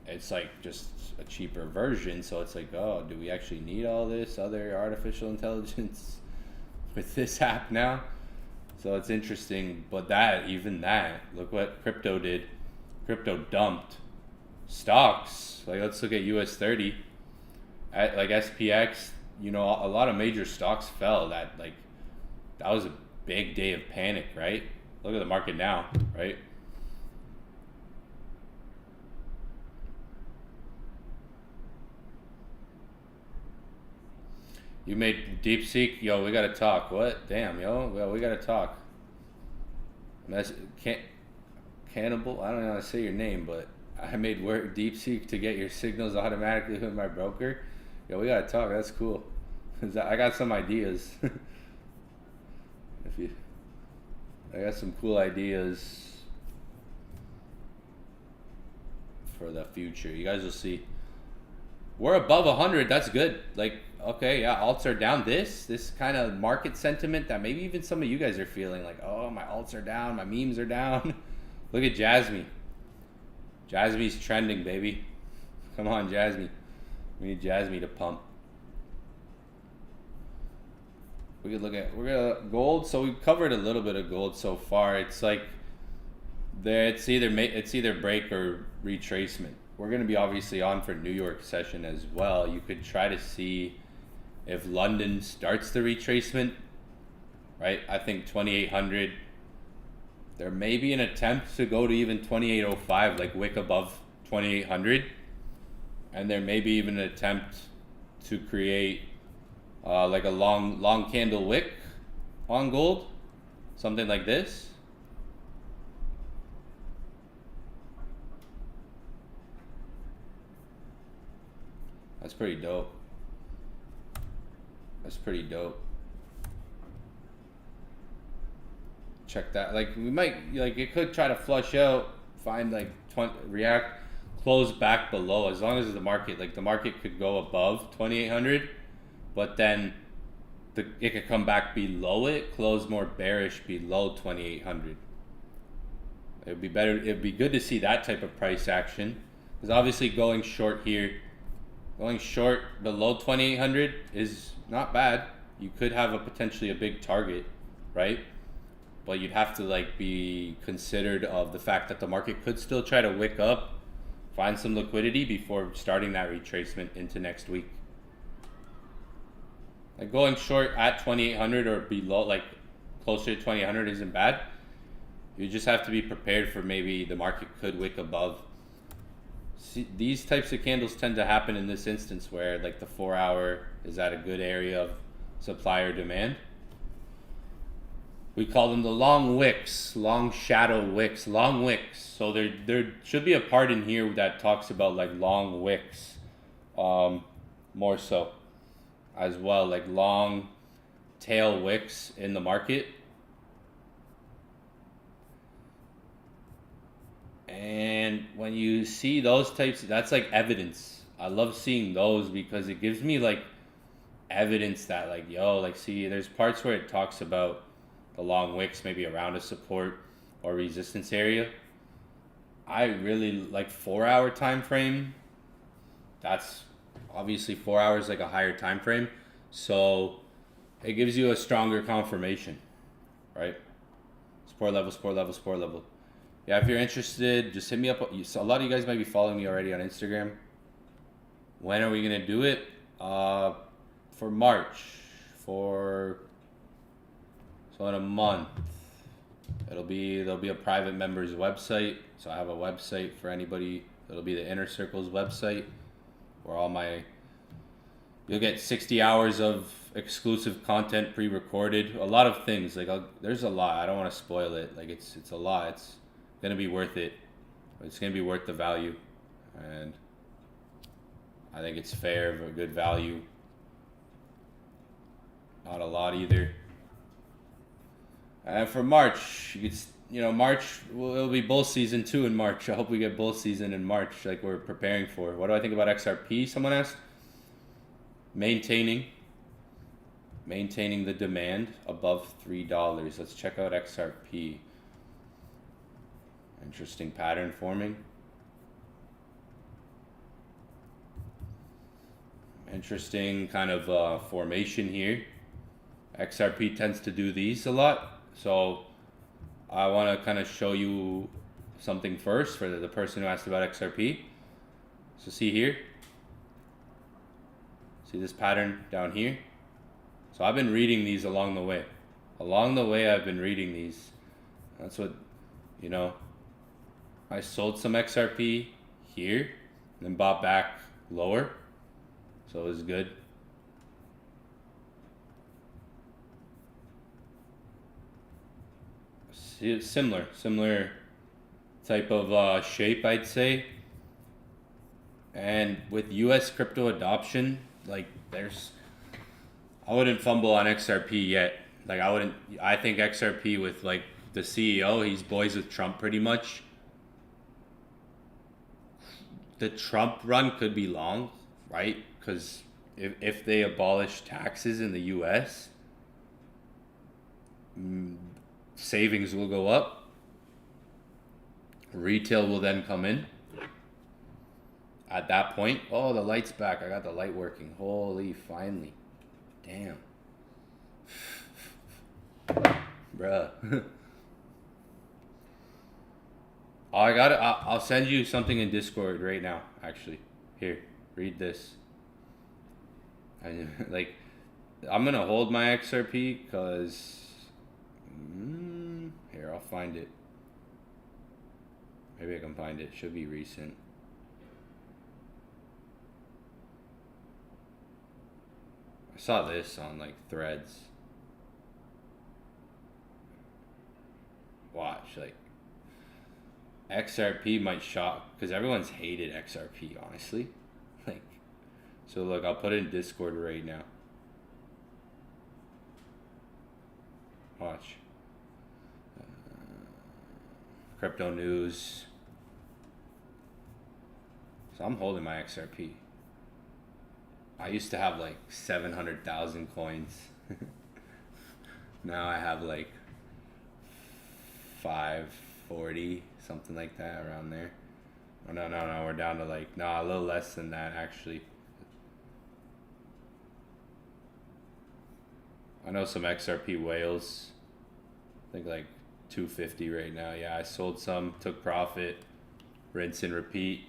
it's like just a cheaper version. So it's like, oh, do we actually need all this other artificial intelligence with this app now? So it's interesting. But even that, look what crypto did. Crypto dumped stocks. Like let's look at US 30 at like SPX. You know, a lot of major stocks fell. That was a big day of panic, right? Look at the market now, right? You made DeepSeek, yo. We gotta talk. What? Damn, yo. Well, we gotta talk. Cannibal. I don't know how to say your name, but I made work DeepSeek to get your signals automatically with my broker. Yo, we gotta talk. That's cool. I got some ideas. I got some cool ideas for the future. You guys will see. We're above 100. That's good. Like, okay, yeah, alts are down. This kind of market sentiment that maybe even some of you guys are feeling like, oh, my alts are down, my memes are down. Look at Jasmine. Jasmine's trending, baby. Come on, Jasmine. We need Jasmine to pump. We could look at gold. So we've covered a little bit of gold so far. It's like it's either break or retracement. We're going to be obviously on for New York session as well. You could try to see if London starts the retracement, right? I think 2800. There may be an attempt to go to even 2805, like wick above 2800, and there may be even an attempt to create like a long candle wick on gold, something like this. That's pretty dope. That's pretty dope. Check that. Like we might, like it could try to flush out, find like react, close back below. As long as the market could go above 2800, but then it could come back below it, close more bearish below 2800. It would be better. It'd be good to see that type of price action, because obviously going short here, going short below 2800 is not bad. You could have potentially a big target, right? But you'd have to like be considered of the fact that the market could still try to wick up, find some liquidity before starting that retracement into next week. Like going short at 2800 or below, like closer to 2800 isn't bad. You just have to be prepared for maybe the market could wick above. See, these types of candles tend to happen in this instance where like the 4 hour is at a good area of supply or demand. We call them the long wicks, long shadow wicks, long wicks. So there should be a part in here that talks about like long wicks, more so as well, like long tail wicks in the market. And when you see those types, that's like evidence. I love seeing those because it gives me like evidence that like, yo, like see, there's parts where it talks about the long wicks maybe around a support or resistance area. I really like 4 hour time frame. That's obviously 4 hours like a higher time frame, so it gives you a stronger confirmation, right? Support level, support level, support level. Yeah, if you're interested, just hit me up. A lot of you guys might be following me already on Instagram. When are we gonna do it? For March, so in a month, there'll be a private members website. So I have a website for anybody. It'll be the Inner Circle's website, where you'll get 60 hours of exclusive content pre-recorded. A lot of things, like there's a lot. I don't want to spoil it. Like it's a lot. It's gonna be worth it. It's gonna be worth the value, and I think it's fair, a good value. Not a lot either. And for March, March it'll be bull season too in March. I hope we get bull season in March, like we're preparing for. What do I think about XRP? Someone asked. Maintaining the demand above $3. Let's check out XRP. Interesting pattern forming. Interesting kind of formation here. XRP tends to do these a lot, so I want to kind of show you something first for the person who asked about XRP. So see here, see this pattern down here. So I've been reading these along the way. I've been reading these. That's what, I sold some XRP here, and then bought back lower, so it was good. Similar type of shape, I'd say. And with US crypto adoption, like I wouldn't fumble on XRP yet. Like I think XRP with like the CEO, he's boys with Trump pretty much. The Trump run could be long, right? Because if they abolish taxes in the US, savings will go up. Retail will then come in. At that point, oh, the light's back. I got the light working. Holy, finally. Damn. Bruh. I'll send you something in Discord right now, actually. Here, read this. I'm gonna hold my XRP because here, I'll find it. Maybe I can find it. Should be recent. I saw this on like Threads. Watch, like XRP might shock because everyone's hated XRP, honestly. Like, so look, I'll put it in Discord right now. Watch. Crypto news. So I'm holding my XRP. I used to have like 700,000 coins. Now I have like 540, something like that, around there. Oh, no, we're down to like, a little less than that actually. I know some XRP whales. I think like 250 right now. Yeah, I sold some, took profit, rinse and repeat.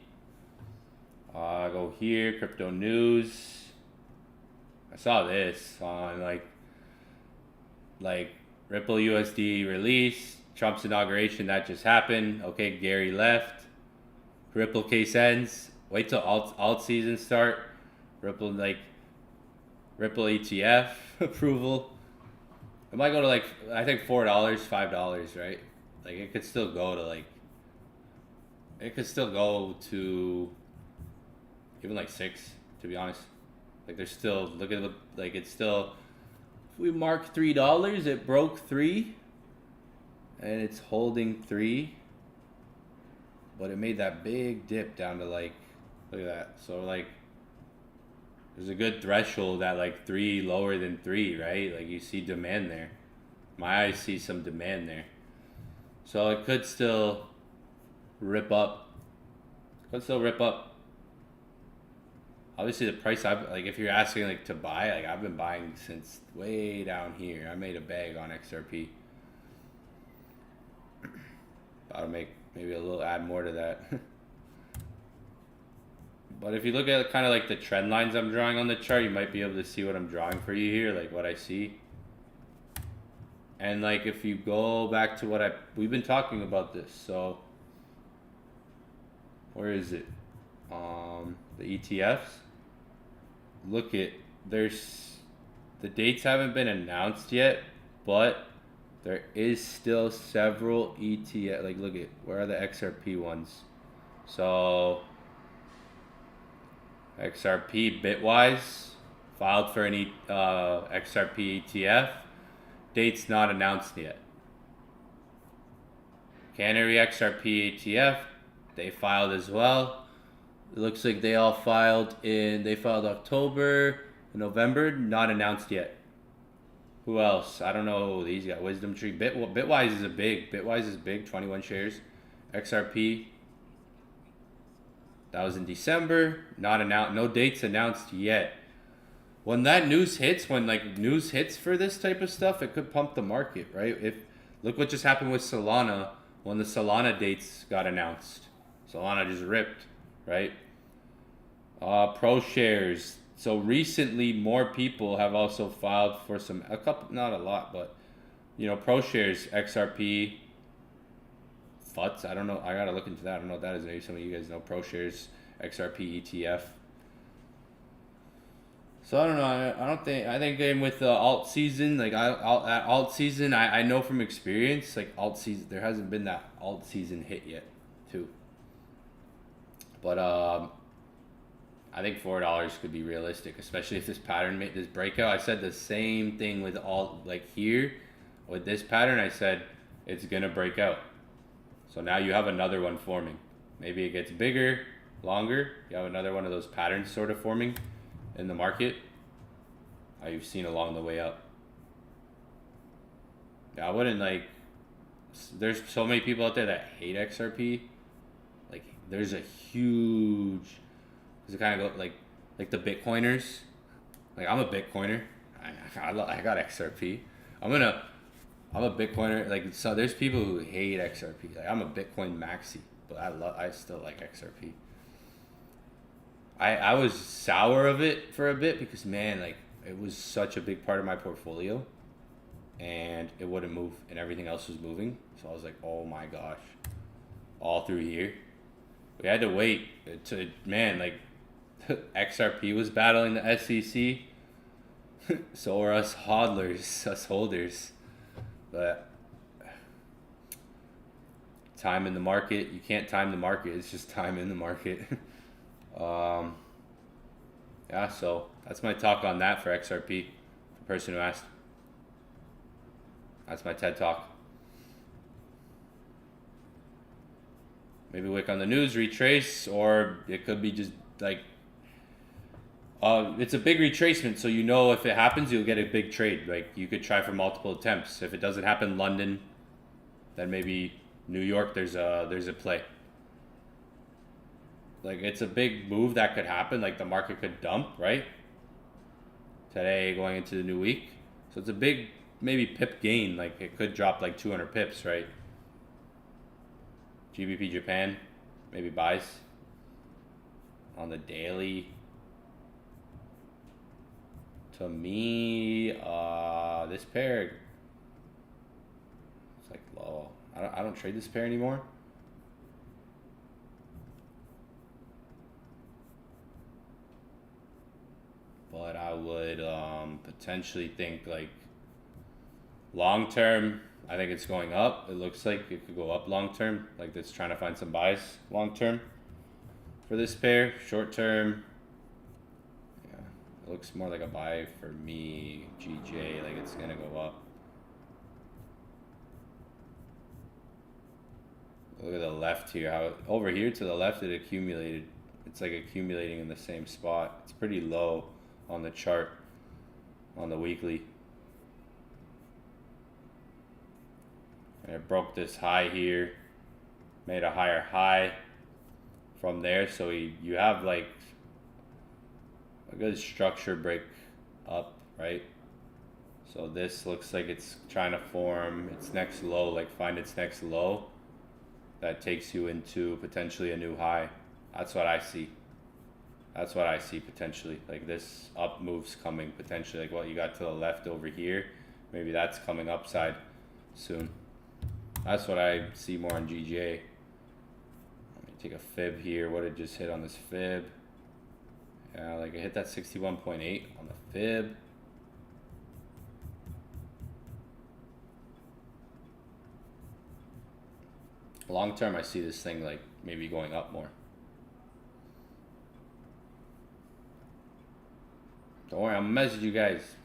I go here, crypto news. I saw this on like Ripple USD release, Trump's inauguration, that just happened. Okay, Gary left. Ripple case ends. Wait till alt season start. Ripple ETF approval. It might go to like, I think $4, $5, right? Like it could still go to even like 6, to be honest. Like there's still, it's still, if we mark $3, it broke 3 and it's holding 3, but it made that big dip down to like, look at that. So like there's a good threshold at like 3, lower than 3, right? Like you see demand there. My eyes see some demand there. So it could still rip up. Obviously the price, if you're asking like to buy, like I've been buying since way down here. I made a bag on XRP. I'll make maybe add more to that. But if you look at kind of like the trend lines I'm drawing on the chart, you might be able to see what I'm drawing for you here, like what I see. And like if you go back to we've been talking about this, so where is it? The ETFs. Look at, the dates haven't been announced yet, but there is still several ETF, like look at, where are the XRP ones? So XRP Bitwise filed for an XRP ETF. Date's not announced yet. Canary XRP ETF, they filed as well. It looks like they all filed October, November, not announced yet. Who else? I don't know. These got Wisdom Tree. Bitwise is big, 21 shares. XRP, that was in December, not announced, no dates announced yet. When that news hits, when like news hits for this type of stuff, it could pump the market, right? Look what just happened with Solana when the Solana dates got announced. Solana just ripped, right? Pro shares. So recently, more people have also filed for a couple, not a lot, but pro shares, XRP, FUTS. I don't know. I gotta look into that. I don't know what that is. Maybe some of you guys know pro shares, XRP ETF. So I don't know. I think with the alt season, like alt season, I know from experience, like alt season, there hasn't been that alt season hit yet, too. But I think $4 could be realistic, especially if this pattern made this breakout. I said the same thing with here, with this pattern. I said it's gonna break out. So now you have another one forming. Maybe it gets bigger, longer. You have another one of those patterns sort of forming in the market. You've seen along the way up. I wouldn't there's so many people out there that hate XRP. Like there's a huge, it's kind of like the Bitcoiners. Like I'm a Bitcoiner. I got XRP. I'm a Bitcoiner. Like so, there's people who hate XRP. Like I'm a Bitcoin maxi, but I still like XRP. I was sour of it for a bit because man, like it was such a big part of my portfolio, and it wouldn't move, and everything else was moving. So I was like, oh my gosh, all through here, we had to wait to XRP was battling the SEC. So are us hodlers, us holders. But time in the market, you can't time the market. It's just time in the market. Yeah, so that's my talk on that for XRP. The person who asked. That's my TED talk. Maybe click on the news, retrace, or it could be just it's a big retracement, so if it happens, you'll get a big trade. Like you could try for multiple attempts. If it doesn't happen, London, then maybe New York. There's a play. Like it's a big move that could happen. Like the market could dump right today going into the new week. So it's a big maybe pip gain. Like it could drop like 200 pips, right? GBP Japan maybe buys on the daily. To me, this pair, it's like low. I don't trade this pair anymore. But I would potentially think like long term. I think it's going up. It looks like it could go up long term. Like it's trying to find some buys long term for this pair. Short term. It looks more like a buy for me, GJ, like it's gonna go up. Look at the left here, how over here to the left it accumulated. It's like accumulating in the same spot. It's pretty low on the chart, on the weekly. And it broke this high here, made a higher high from there. So you have like a good structure break up, right? So this looks like it's trying to form its next low, like find its next low. That takes you into potentially a new high. That's what I see. That's what I see potentially. Like this up move's coming potentially. Like what you got to the left over here, maybe that's coming upside soon. That's what I see more on GJ. Let me take a fib here. What did just hit on this fib? Yeah, like I hit that 61.8 on the fib. Long term, I see this thing like maybe going up more. Don't worry, I'm gonna message you guys.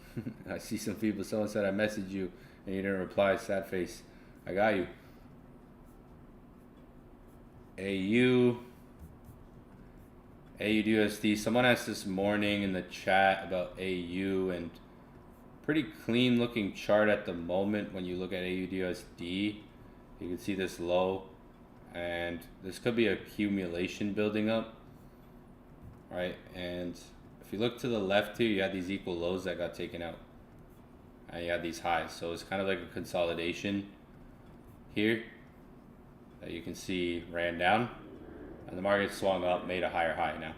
I see some people, someone said I messaged you and you didn't reply, sad face. I got you. AUUSD. Someone asked this morning in the chat about AU, and pretty clean looking chart at the moment. When you look at AUUSD, you can see this low, and this could be accumulation building up, right? And if you look to the left here, you had these equal lows that got taken out, and you had these highs. So it's kind of like a consolidation here that you can see ran down, and the market swung up, made a higher high now,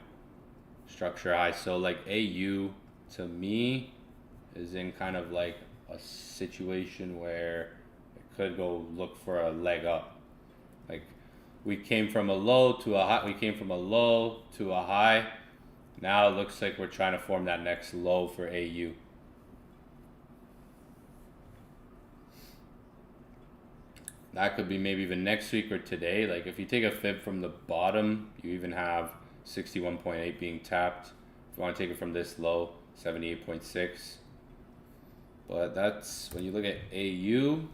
structure high. So like AU to me is in kind of like a situation where it could go look for a leg up. Like we came from a low to a high, we came from a low to a high. Now it looks like we're trying to form that next low for AU. That could be maybe even next week or today. Like if you take a fib from the bottom, you even have 61.8 being tapped. If you want to take it from this low, 78.6. But that's when you look at AU.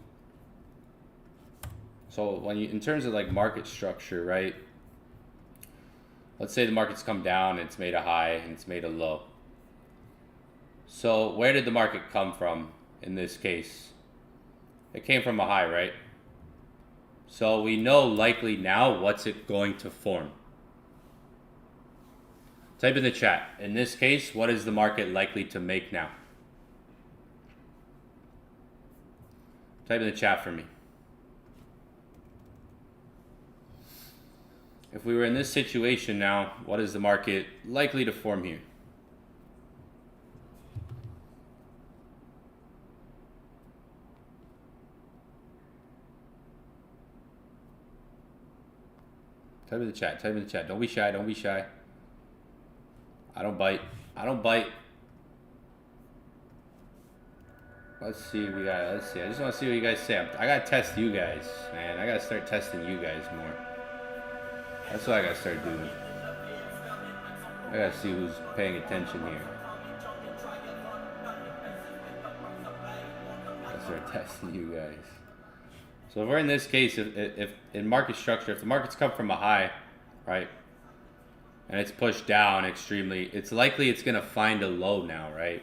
So when you, in terms of like market structure, right? Let's say the market's come down and it's made a high and it's made a low. So where did the market come from in this case? It came from a high, right? So we know likely now what's it going to form. Type in the chat. In this case, what is the market likely to make now? Type in the chat for me. If we were in this situation now, what is the market likely to form here? Type in the chat, type in the chat. Don't be shy, don't be shy. I don't bite. I don't bite. Let's see what we got. Let's see. I just want to see what you guys say. I gotta test you guys, man. I gotta start testing you guys more. That's what I gotta start doing. I gotta see who's paying attention here. I gotta start testing you guys. So if we're in this case, if in market structure, if the market's come from a high, right, and it's pushed down extremely, it's likely it's gonna find a low now, right?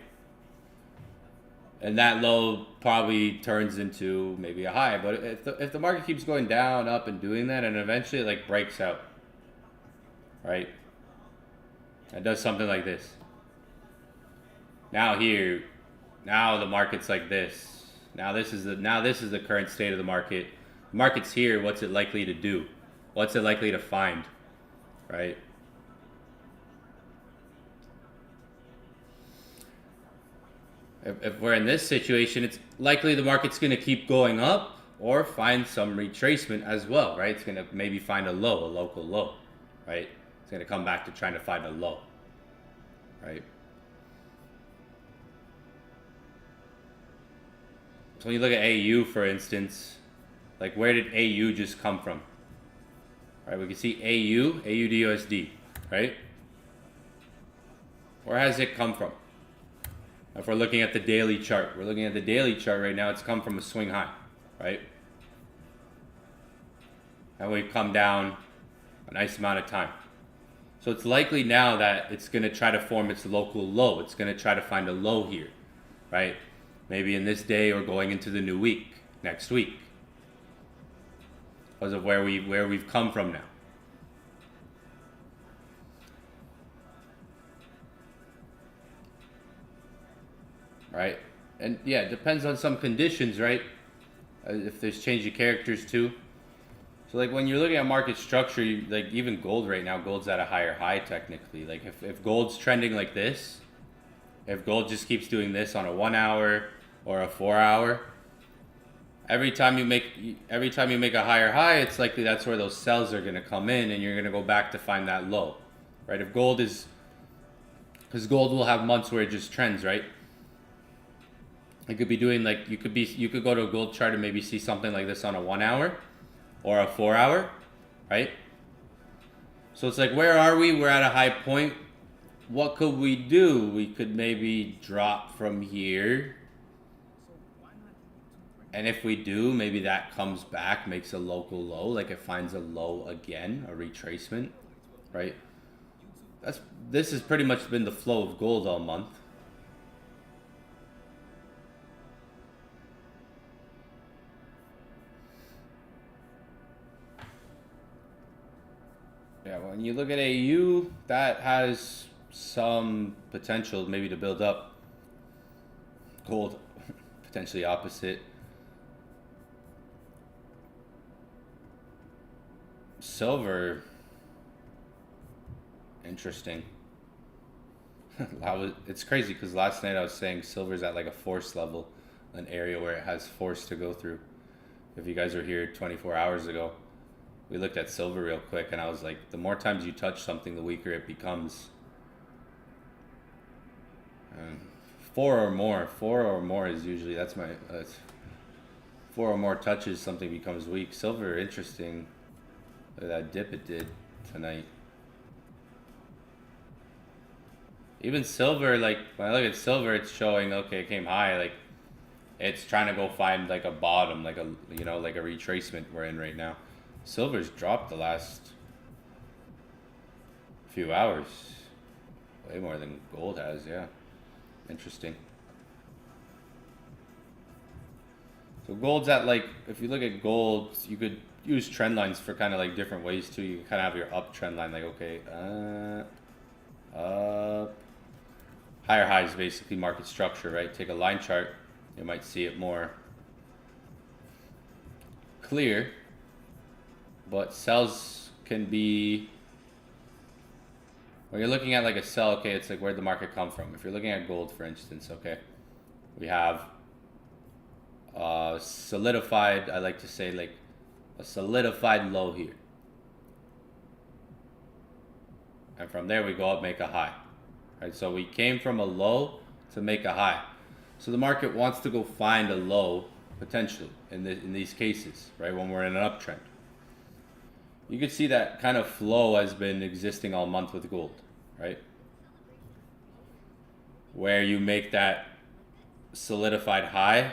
And that low probably turns into maybe a high. But if the market keeps going down, up, and doing that, and eventually it like breaks out, right? It does something like this. Now here, now the market's like this. Now this is the current state of the market. The market's here. What's it likely to do? What's it likely to find? Right? If we're in this situation, it's likely the market's going to keep going up or find some retracement as well, right? It's going to maybe find a low, a local low, right? It's going to come back to trying to find a low, right? So when you look at AU, for instance, like where did AU just come from? Right, we can see AUDUSD, right? Where has it come from? If we're looking at the daily chart, we're looking at the daily chart right now, it's come from a swing high, right? And we've come down a nice amount of time. So it's likely now that it's going to try to form its local low. It's going to try to find a low here, right? Maybe in this day or going into the new week, next week, because of where we've come from now. Right? And yeah, it depends on some conditions, right? If there's change of characters too. So like when you're looking at market structure, like even gold right now, gold's at a higher high technically. Like if gold's trending like this, if gold just keeps doing this on a 1 hour or a 4 hour, every time you make a higher high, it's likely that's where those sells are going to come in, and you're going to go back to find that low, right? If gold is, because gold will have months where it just trends, right? It could be doing like you could go to a gold chart and maybe see something like this on a 1 hour or a 4 hour, right? So it's like, where are we? We're at a high point. What could we do? We could maybe drop from here. And if we do, maybe that comes back, makes a local low, like it finds a low again, a retracement, right? This has pretty much been the flow of gold all month. Yeah, when you look at AU, that has some potential maybe to build up. Gold, potentially opposite. Silver, interesting. It's crazy because last night I was saying silver's at like a force level, an area where it has force to go through. If you guys were here 24 hours ago, we looked at silver real quick and I was like, the more times you touch something, the weaker it becomes. Four or more is usually, that's 4 or more touches, something becomes weak. Silver, interesting. Look at that dip it did tonight. Even silver, like when I look at silver, it's showing, okay, it came high, like it's trying to go find like a bottom, like a, you know, like a retracement we're in right now. Silver's dropped the last few hours, way more than gold has. Yeah, interesting. So gold's at, like, if you look at gold, you could use trend lines for kind of like different ways too. You kind of have your uptrend line, like, okay, up, higher highs, basically market structure, right? Take a line chart, you might see it more clear, but sells can be, when you're looking at like a sell, okay, it's like where'd the market come from? If you're looking at gold, for instance, okay, we have solidified, I like to say, like a solidified low here, and from there we go up, make a high, right? So we came from a low to make a high. So the market wants to go find a low potentially in these cases, right? When we're in an uptrend, you can see that kind of flow has been existing all month with gold, right? Where you make that solidified high,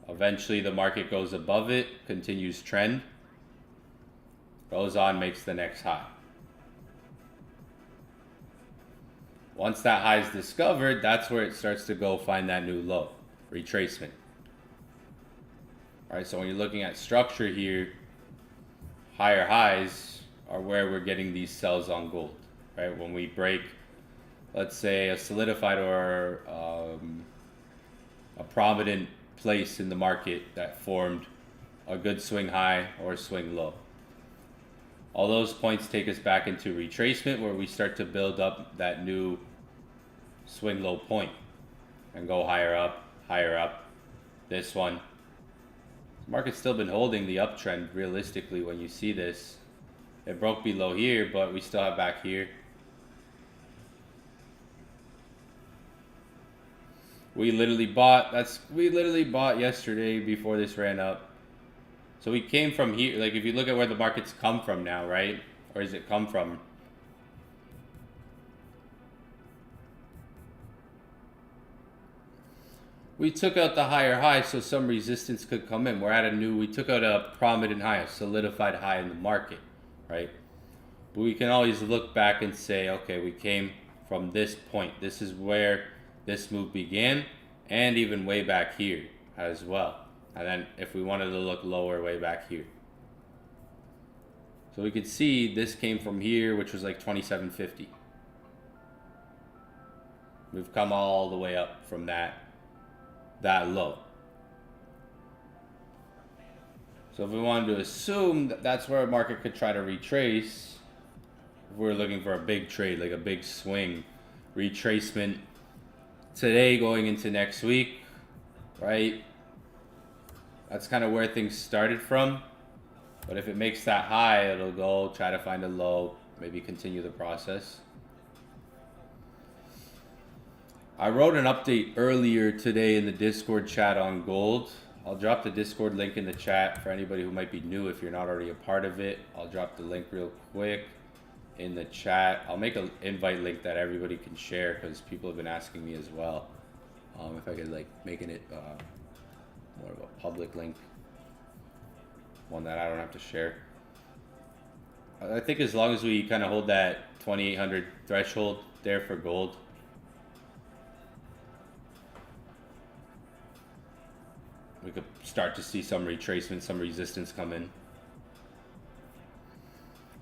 eventually the market goes above it, continues trend, goes on, makes the next high. Once that high is discovered, that's where it starts to go find that new low, retracement. All right, so when you're looking at structure here, higher highs are where we're getting these sells on gold, right? When we break, let's say, a solidified or a prominent place in the market that formed a good swing high or swing low. All those points take us back into retracement, where we start to build up that new swing low point and go higher up, higher up. This one, the market's still been holding the uptrend. Realistically, when you see this, it broke below here, but we still have back here. We literally bought yesterday before this ran up. So we came from here. Like if you look at where the market's come from now, right? Or does it come from? We took out the higher high, so some resistance could come in. We're at we took out a prominent high, a solidified high in the market, right? But we can always look back and say, okay, we came from this point. This is where this move began, and even way back here as well. And then if we wanted to look lower, way back here. So we could see this came from here, which was like 27.50. We've come all the way up from that low. So if we wanted to assume that that's where a market could try to retrace, if we're looking for a big trade, like a big swing, retracement today going into next week, right? That's kind of where things started from. But if it makes that high, it'll go try to find a low, maybe continue the process. I wrote an update earlier today in the Discord chat on gold. I'll drop the Discord link in the chat for anybody who might be new if you're not already a part of it. I'll drop the link real quick. in the chat. I'll make an invite link that everybody can share because people have been asking me as well. If I could like making it more of a public link, one that I don't have to share. I think as long as we kind of hold that 2,800 threshold there for gold, we could start to see some retracement, some resistance come in.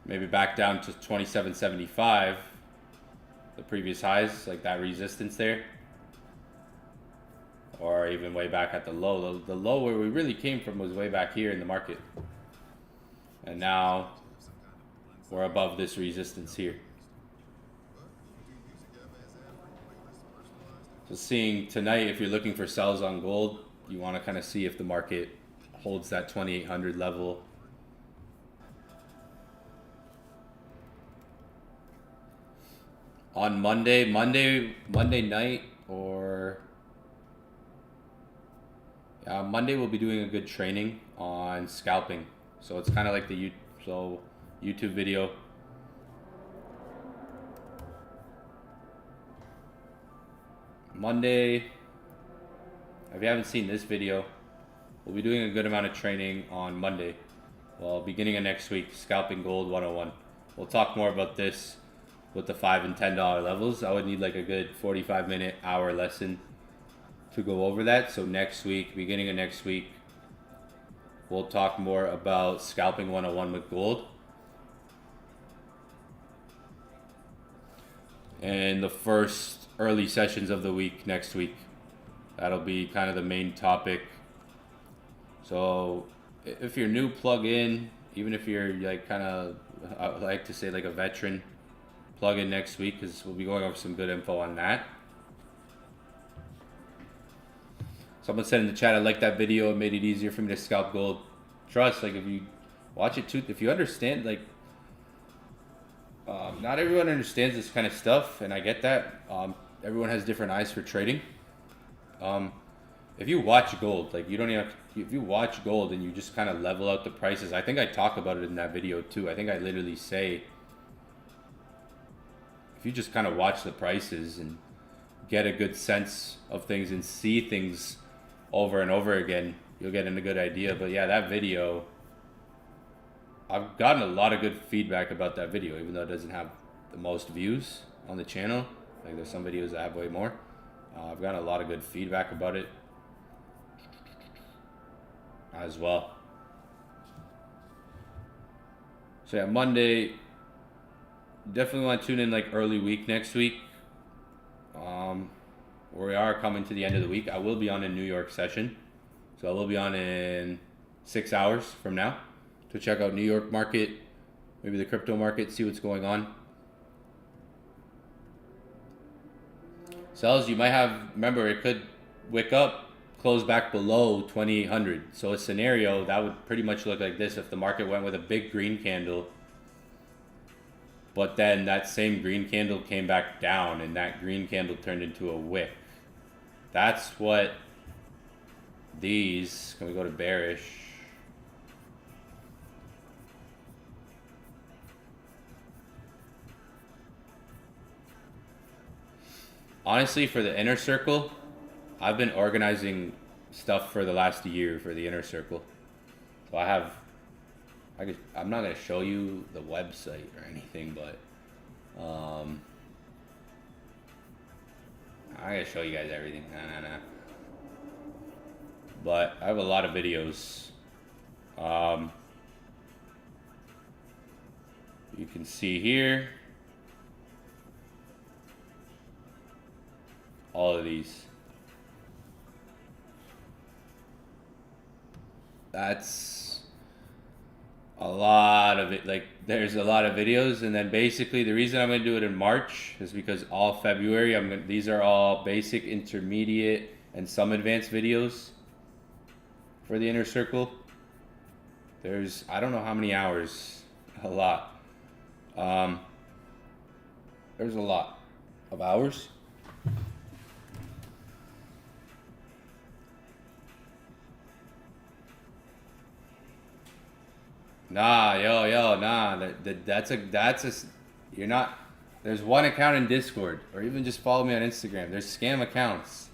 Maybe back down to 27.75, the previous highs, like that resistance there. Or even way back at the low. The low where we really came from was way back here in the market. And now we're above this resistance here. So seeing tonight, if you're looking for sells on gold, you want to kind of see if the market holds that 2,800 level. On Monday night, or Monday we'll be doing a good training on scalping. So it's kind of like the YouTube video. Monday, if you haven't seen this video, we'll be doing a good amount of training on Monday. Well, beginning of next week, scalping gold 101. We'll talk more about this with the $5 and $10 levels. I would need like a good 45-minute, hour lesson to go over that. So next week, beginning of next week, we'll talk more about scalping 101 with gold. And the first early sessions of the week next week, that'll be kind of the main topic. So if you're new, plug in. Even if you're like kind of, I like to say like a veteran, plug in next week because we'll be going over some good info on that. Someone said in the chat, I like that video. It made it easier for me to scalp gold. Trust, like if you watch it too, if you understand, like not everyone understands this kind of stuff, and I get that. Everyone has different eyes for trading. If you watch gold, like you don't even have to, if you watch gold and you just kind of level out the prices, I think I talk about it in that video too. I think I literally say, if you just kind of watch the prices and get a good sense of things and see things over and over again, you'll get a good idea. But yeah, that video, I've gotten a lot of good feedback about that video, even though it doesn't have the most views on the channel. Like there's some videos that have way more. I've gotten a lot of good feedback about it as well. So yeah, Monday, definitely want to tune in like early week next week. We are coming to the end of the week. I will be on a New York session. So I will be on in 6 hours from now to check out New York market, maybe the crypto market, see what's going on. Sells, you might have, remember, it could wick up, close back below 2,800. So a scenario that would pretty much look like this if the market went with a big green candle, but then that same green candle came back down and that green candle turned into a wick. That's what these, can we go to bearish? Honestly, for the inner circle, I've been organizing stuff for the last year for the inner circle. So I'm not going to show you the website or anything, but I'm going to show you guys everything. Nah. But I have a lot of videos. You can see here all of these. That's a lot of it. Like there's a lot of videos, and then basically the reason I'm going to do it in March is because all February these are all basic, intermediate, and some advanced videos for the inner circle. There's, I don't know how many hours, a lot. There's a lot of hours. Nah. You're not. There's one account in Discord, or even just follow me on Instagram. There's scam accounts.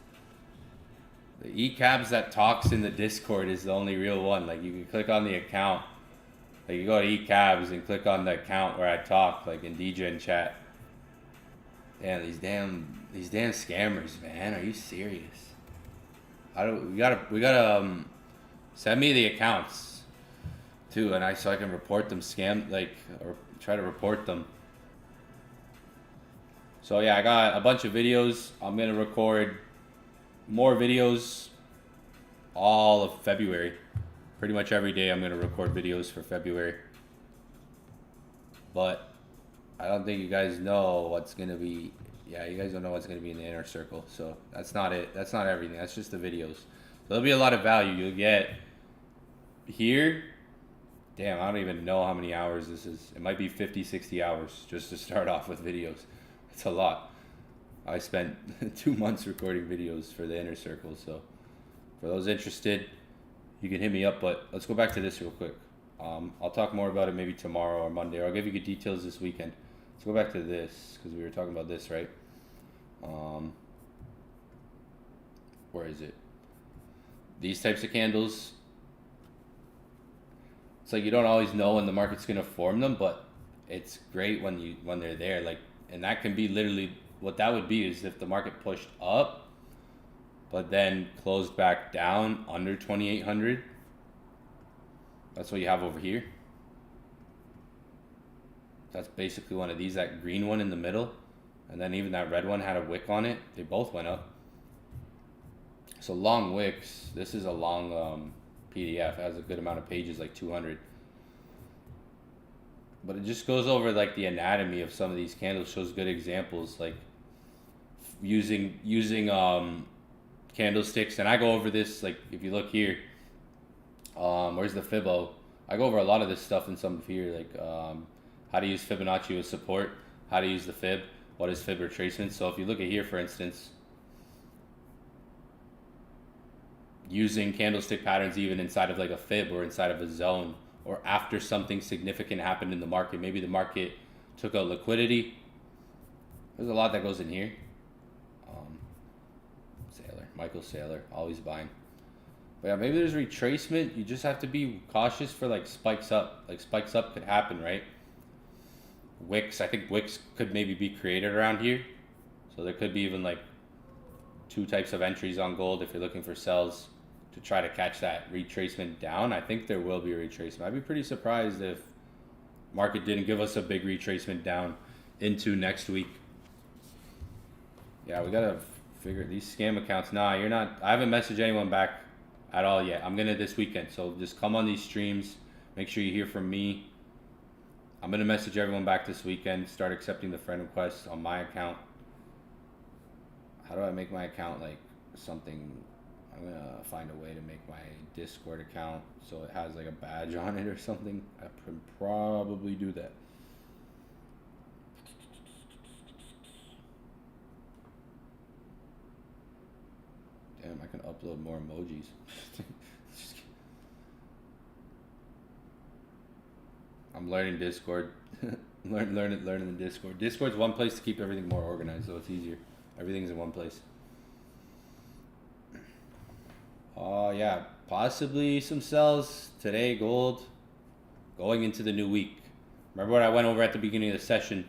The ECABs that talks in the Discord is the only real one. Like, you can click on the account. Like, you go to ECABs and click on the account where I talk, like in DJ and chat. Damn, these damn scammers, man. Are you serious? We gotta send me the accounts too, and so I can report them or try to report them. So yeah, I got a bunch of videos. I'm gonna record more videos all of February. Pretty much every day I'm gonna record videos for February. But I don't think you guys know what's gonna be. Yeah, you guys don't know what's gonna be in the inner circle. So that's not it. That's not everything. That's just the videos. So there'll be a lot of value. You'll get here. Damn, I don't even know how many hours this is. It might be 50, 60 hours just to start off with videos. It's a lot. I spent 2 months recording videos for the inner circle. So for those interested, you can hit me up. But let's go back to this real quick. I'll talk more about it maybe tomorrow or Monday, or I'll give you good details this weekend. Let's go back to this, because we were talking about this, right? Where is it? These types of candles. It's like you don't always know when the market's gonna form them, but it's great when they're there. Like, and that can be literally what that would be is if the market pushed up, but then closed back down under 2,800. That's what you have over here. That's basically one of these, that green one in the middle. And then even that red one had a wick on it. They both went up. So long wicks. This is a long PDF. It has a good amount of pages, like 200. But it just goes over like the anatomy of some of these candles. Shows good examples, like using candlesticks. And I go over this, like if you look here, where's the Fibbo? I go over a lot of this stuff in some of here, like how to use Fibonacci as support, how to use the fib, what is fib retracement. So if you look at here, for instance, using candlestick patterns even inside of like a fib or inside of a zone, or after something significant happened in the market, maybe the market took out liquidity. There's a lot that goes in here. Michael Saylor, always buying. But yeah, maybe there's retracement. You just have to be cautious for like spikes up. Like spikes up could happen, right? Wicks, I think wicks could maybe be created around here. So there could be even like 2 types of entries on gold if you're looking for sells to try to catch that retracement down. I think there will be a retracement. I'd be pretty surprised if market didn't give us a big retracement down into next week. Yeah, we gotta figure these scam accounts. Nah, you're not. I haven't messaged anyone back at all yet. I'm gonna this weekend, so just come on these streams. Make sure you hear from me. I'm gonna message everyone back this weekend. Start accepting the friend requests on my account. How do I make my account like something? I'm gonna find a way to make my Discord account so it has like a badge on it or something. I can probably do that. Damn, I can upload more emojis. I'm learning Discord. learning the Discord. Discord's one place to keep everything more organized, so it's easier. Everything's in one place. Yeah, possibly some sells today. Gold going into the new week. Remember what I went over at the beginning of the session?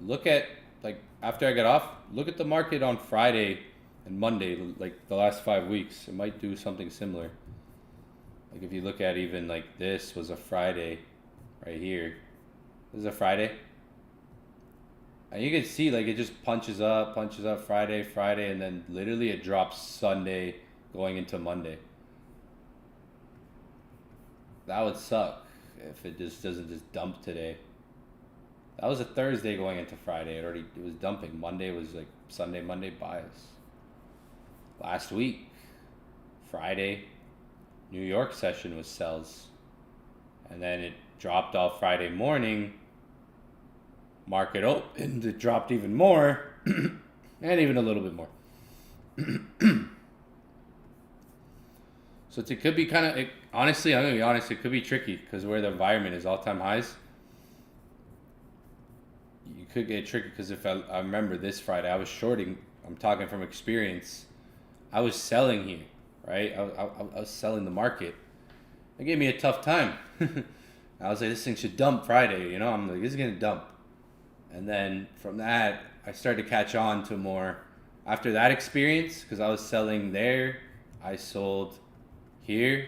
Look at, like, after I got off, look at the market on Friday and Monday, like the last 5 weeks. It might do something similar. Like if you look at even like this was a Friday right here. This is a Friday. And you can see like it just punches up Friday, and then literally it drops Sunday going into Monday. That would suck if it just doesn't just dump today. That was a Thursday going into Friday. It was dumping. Monday was like Sunday, Monday bias. Last week, Friday, New York session was sells. And then it dropped off Friday morning. Market opened, it dropped even more. And even a little bit more. So it could be kind of, honestly, I'm going to be honest, it could be tricky because where the environment is all-time highs. you could get tricky because if I remember this Friday, I was shorting. I'm talking from experience. I was selling here, right? I was selling the market. It gave me a tough time. I was like, this thing should dump Friday, you know? I'm like, this is going to dump. And then from that, I started to catch on to more. After that experience, because I was selling there, I sold here.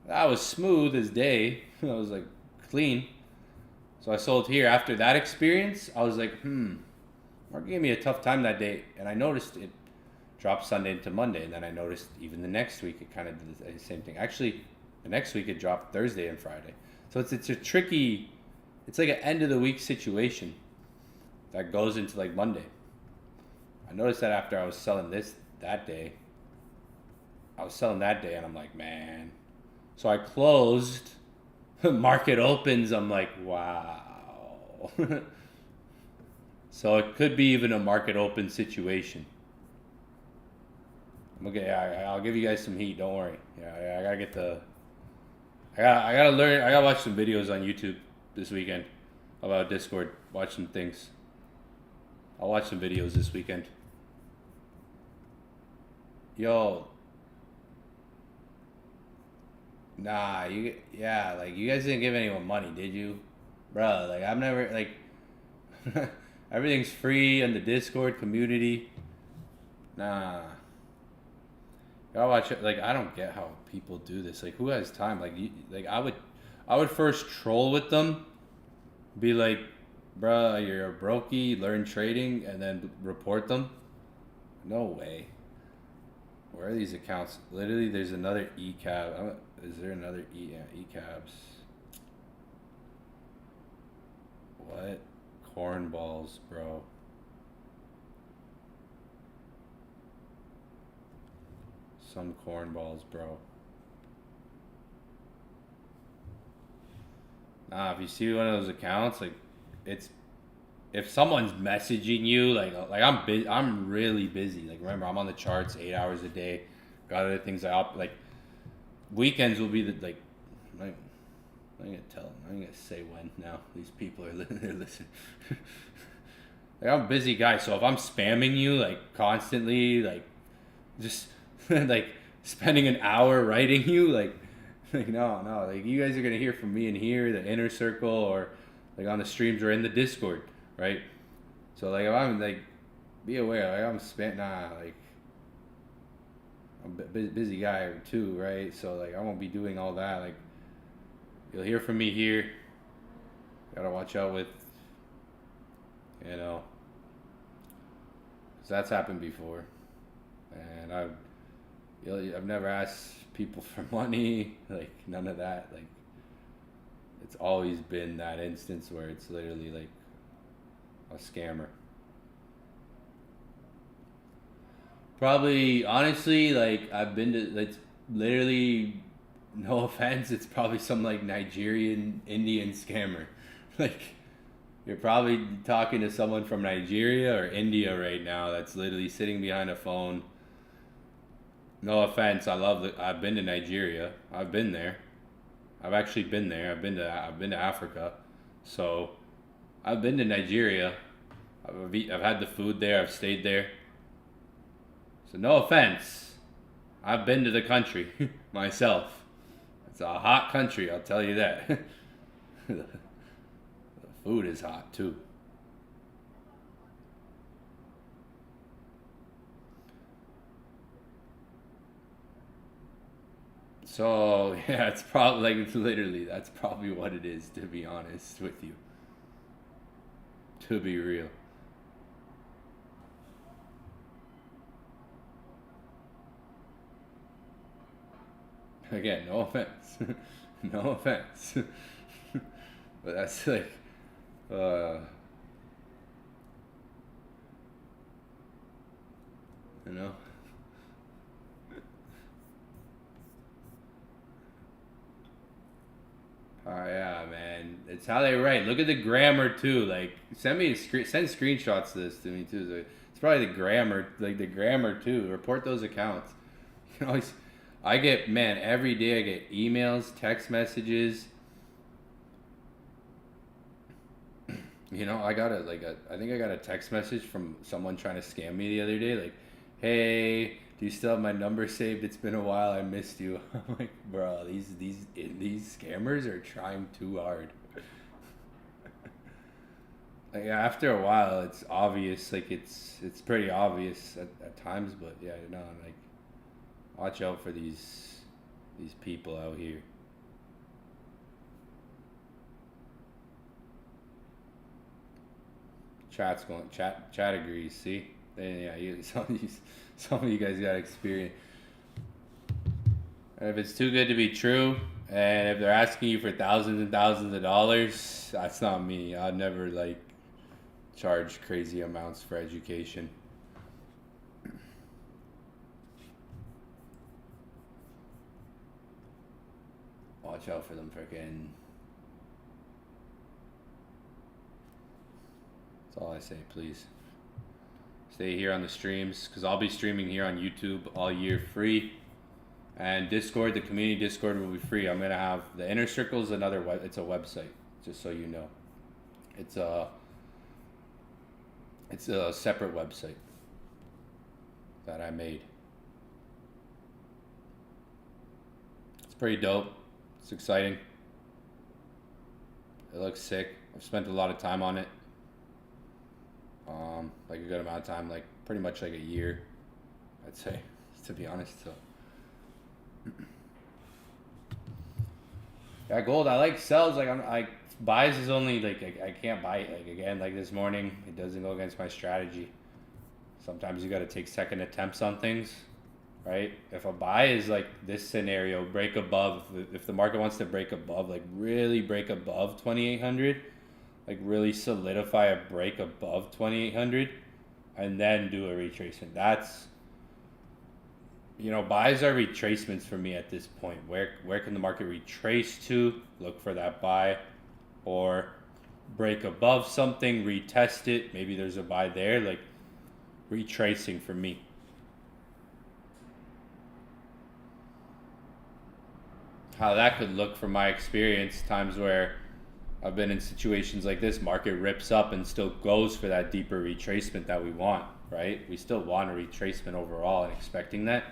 That was smooth as day. I was like, clean. So I sold here. After that experience, I was like, market gave me a tough time that day. And I noticed it dropped Sunday into Monday. And then I noticed even the next week, it kind of did the same thing. Actually, the next week, it dropped Thursday and Friday. So it's a tricky, it's like an end of the week situation that goes into like Monday. I noticed that after I was selling that day, and I'm like, man. So I closed, market opens, I'm like, wow. So it could be even a market open situation. Okay, I'll give you guys some heat, don't worry. Yeah, I gotta get I gotta learn, I gotta watch some videos on YouTube this weekend about Discord, watch some things. I'll watch some videos this weekend. Yo. Nah, like you guys didn't give anyone money, did you? Bruh, like I've never, like, everything's free in the Discord community. Nah. Y'all watch it, like I don't get how people do this. Like who has time? Like I would first troll with them, be like, bruh, you're a brokey, learn trading, and then report them. No way. Where are these accounts? Literally, there's another ECAB. Is there another ECABs? What? Cornballs, bro. Some cornballs, bro. Nah, if you see one of those accounts, like, it's if someone's messaging you, like I'm really busy. Like remember, I'm on the charts 8 hours a day. Got other things like weekends will be I'm gonna tell them. I'm gonna say when now. These people are listening. Like I'm a busy guy, so if I'm spamming you like constantly, like just like spending an hour writing you, like no, like you guys are gonna hear from me in here, the inner circle, or like on the streams or in the Discord. Right, so like if I'm like, be aware. Like I'm like I'm a busy guy too, right? So like I won't be doing all that. Like you'll hear from me here. Gotta watch out with, because that's happened before, and I've never asked people for money, like none of that. Like it's always been that instance where it's literally like a scammer. Probably, honestly, like I've been to, like literally, no offense, it's probably some like Nigerian Indian scammer. Like you're probably talking to someone from Nigeria or India right now that's literally sitting behind a phone. No offense, I've been to Nigeria. I've been there. I've actually been there. I've been to Africa. So I've been to Nigeria. I've had the food there. I've stayed there. So no offense, I've been to the country myself. It's a hot country, I'll tell you that. The food is hot too. So yeah, it's probably like literally that's probably what it is, to be honest with you. To be real. Again, no offense. No offense. But that's like uh you know. Oh yeah, man. It's how they write. Look at the grammar too. Like send screenshots of this to me too. So it's probably the grammar, like the grammar too. Report those accounts. You know, I get, man, every day I get emails, text messages. You know, I got I think I got a text message from someone trying to scam me the other day. Like, hey, do you still have my number saved? It's been a while. I missed you. I'm like, bro, these scammers are trying too hard. Like, yeah, after a while, it's obvious. Like, it's pretty obvious at times. But yeah, no, like, watch out for these people out here. Chat's going. Chat agrees. See, yeah, some of you guys got experience. And if it's too good to be true, and if they're asking you for thousands and thousands of dollars, that's not me. I'd never like charge crazy amounts for education. Watch out for them freaking. That's all I say, please. Stay here on the streams, because I'll be streaming here on YouTube all year free. And Discord, the community Discord will be free. I'm going to have the Inner Circle's another it's a website, just so you know. It's a separate website that I made. It's pretty dope. It's exciting. It looks sick. I've spent a lot of time on it. Like a good amount of time, like pretty much like a year, I'd say, to be honest. So yeah, gold. I like sells. Like I buys is only like I can't buy it. Like again, like this morning, it doesn't go against my strategy. Sometimes you got to take second attempts on things, right? If a buy is like this scenario, break above. If the market wants to break above, like really break above 2,800. Like really solidify a break above 2,800 and then do a retracement. That's, you know, buys are retracements for me at this point. Where can the market retrace to? Look for that buy, or break above something, retest it. Maybe there's a buy there. Like retracing for me. How that could look from my experience, times where I've been in situations like this, market rips up and still goes for that deeper retracement that we want, right? We still want a retracement overall and expecting that.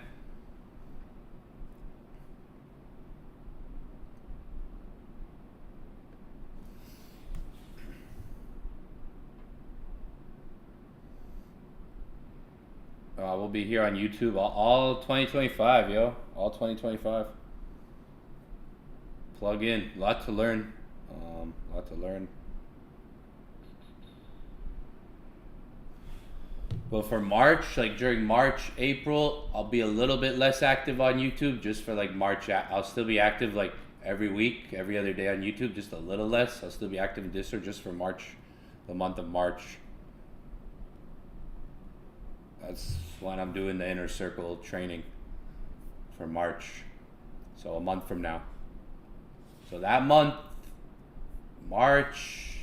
We'll be here on YouTube all 2025, yo. All 2025. Plug in. Lot to learn. Lot to learn. But for March, like during March, April, I'll be a little bit less active on YouTube just for like March. I'll still be active like every week, every other day on YouTube, just a little less. I'll still be active in Discord just for March, the month of March. That's when I'm doing the Inner Circle training for March. So a month from now. So that month, March,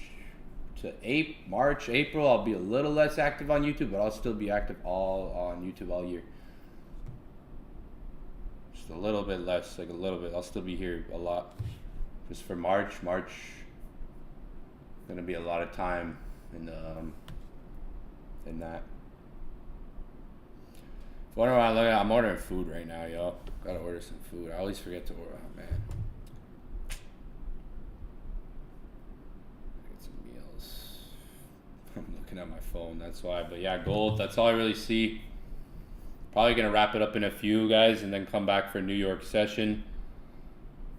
April, I'll be a little less active on YouTube, but I'll still be active all on YouTube all year. Just a little bit less, like a little bit. I'll still be here a lot. Just for March, gonna be a lot of time in that. Wondering why I'm ordering food right now, y'all. Gotta order some food. I always forget to order. Oh man. I'm looking at my phone, that's why. But yeah, gold, that's all I really see. Probably gonna wrap it up in a few, guys, and then come back for New York session.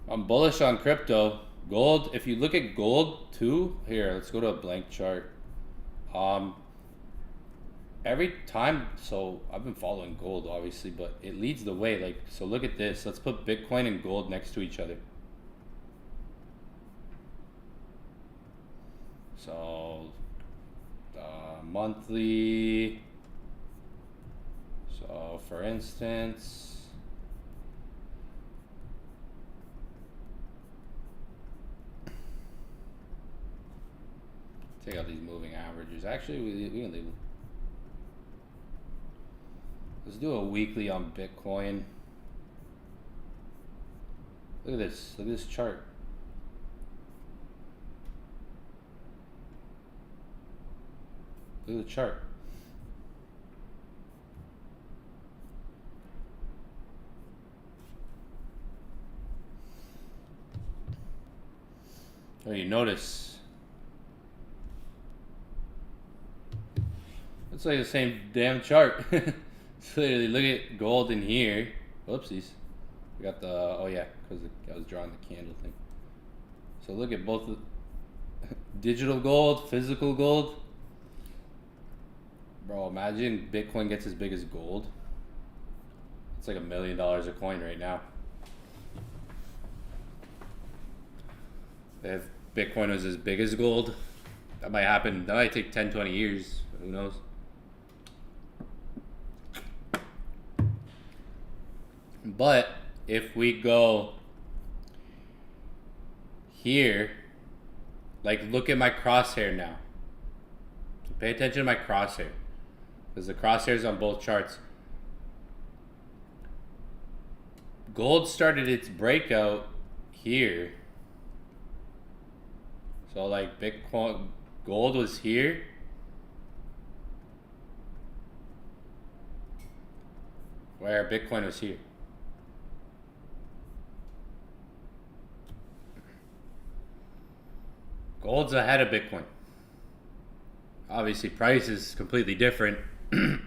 I'm bullish on crypto. Gold, if you look at gold too, here, let's go to a blank chart. Every time, so I've been following gold obviously, but it leads the way. Like, so look at this. Let's put Bitcoin and gold next to each other. So monthly, so for instance, take out these moving averages. Actually, we can leave them. Let's do a weekly on Bitcoin. Look at this chart. Look at the chart. Oh, you notice it's like the same damn chart. So literally, look at gold in here. Whoopsies. We got the, oh yeah, because I was drawing the candle thing. So look at both digital gold, physical gold. Bro, imagine Bitcoin gets as big as gold. It's like $1 million a coin right now. If Bitcoin was as big as gold, that might happen. That might take 10, 20 years. Who knows? But if we go here, like look at my crosshair now. Pay attention to my crosshair, because the crosshairs on both charts. Gold started its breakout here. So like Bitcoin, gold was here. Where Bitcoin was here. Gold's ahead of Bitcoin. Obviously, price is completely different. They're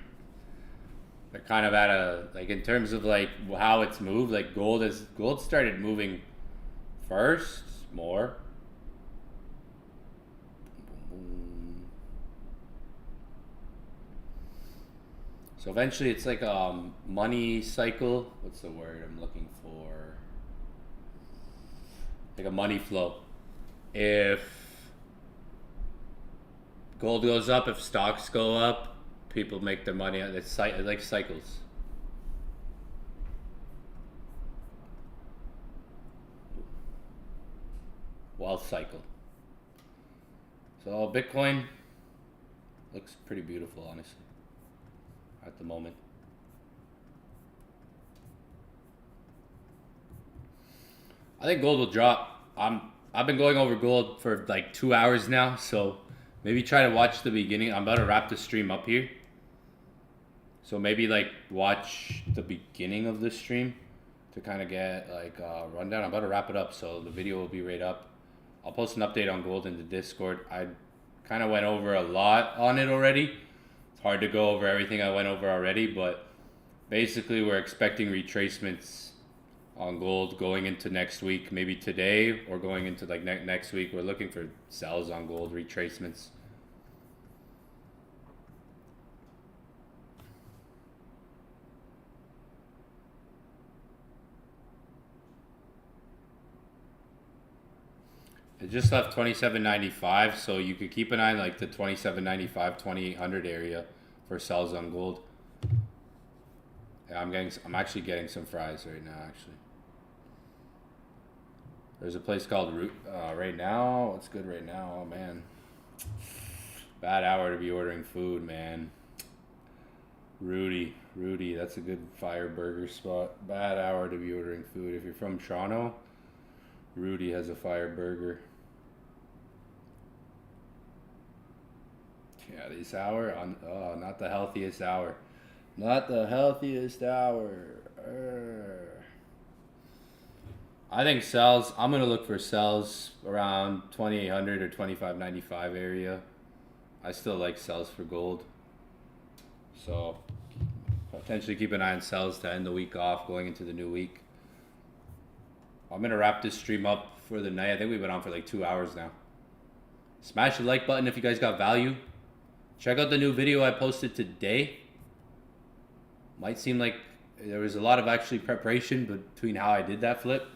kind of at a, like in terms of like how it's moved, like gold started moving first more. So eventually it's like a money cycle. What's the word I'm looking for? Like a money flow. If gold goes up, if stocks go up, people make their money. It's like cycles. Wealth cycle. So Bitcoin looks pretty beautiful, honestly, at the moment. I think gold will drop. I've been going over gold for like 2 hours now, so maybe try to watch the beginning. I'm about to wrap the stream up here. So maybe like watch the beginning of the stream to kind of get like a rundown. I'm about to wrap it up, so the video will be right up. I'll post an update on gold in the Discord. I kind of went over a lot on it already. It's hard to go over everything I went over already, but basically we're expecting retracements on gold going into next week, maybe today or going into like next week. We're looking for sells on gold, retracements. It just left 27.95, so you could keep an eye on like the 27.95, 2800 area for sells on gold. Yeah, I'm actually getting some fries right now, actually. There's a place called right now. What's good right now? Oh man, bad hour to be ordering food, man. Rudy, that's a good fire burger spot. Bad hour to be ordering food. If you're from Toronto, Rudy has a fire burger. Yeah, this hour not the healthiest hour. Not the healthiest hour. I think sells, I'm going to look for sells around 2800 or 2595 area. I still like sells for gold. So potentially keep an eye on sells to end the week off going into the new week. I'm going to wrap this stream up for the night. I think we've been on for like 2 hours now. Smash the like button if you guys got value. Check out the new video I posted today. Might seem like there was a lot of actually preparation between how I did that flip.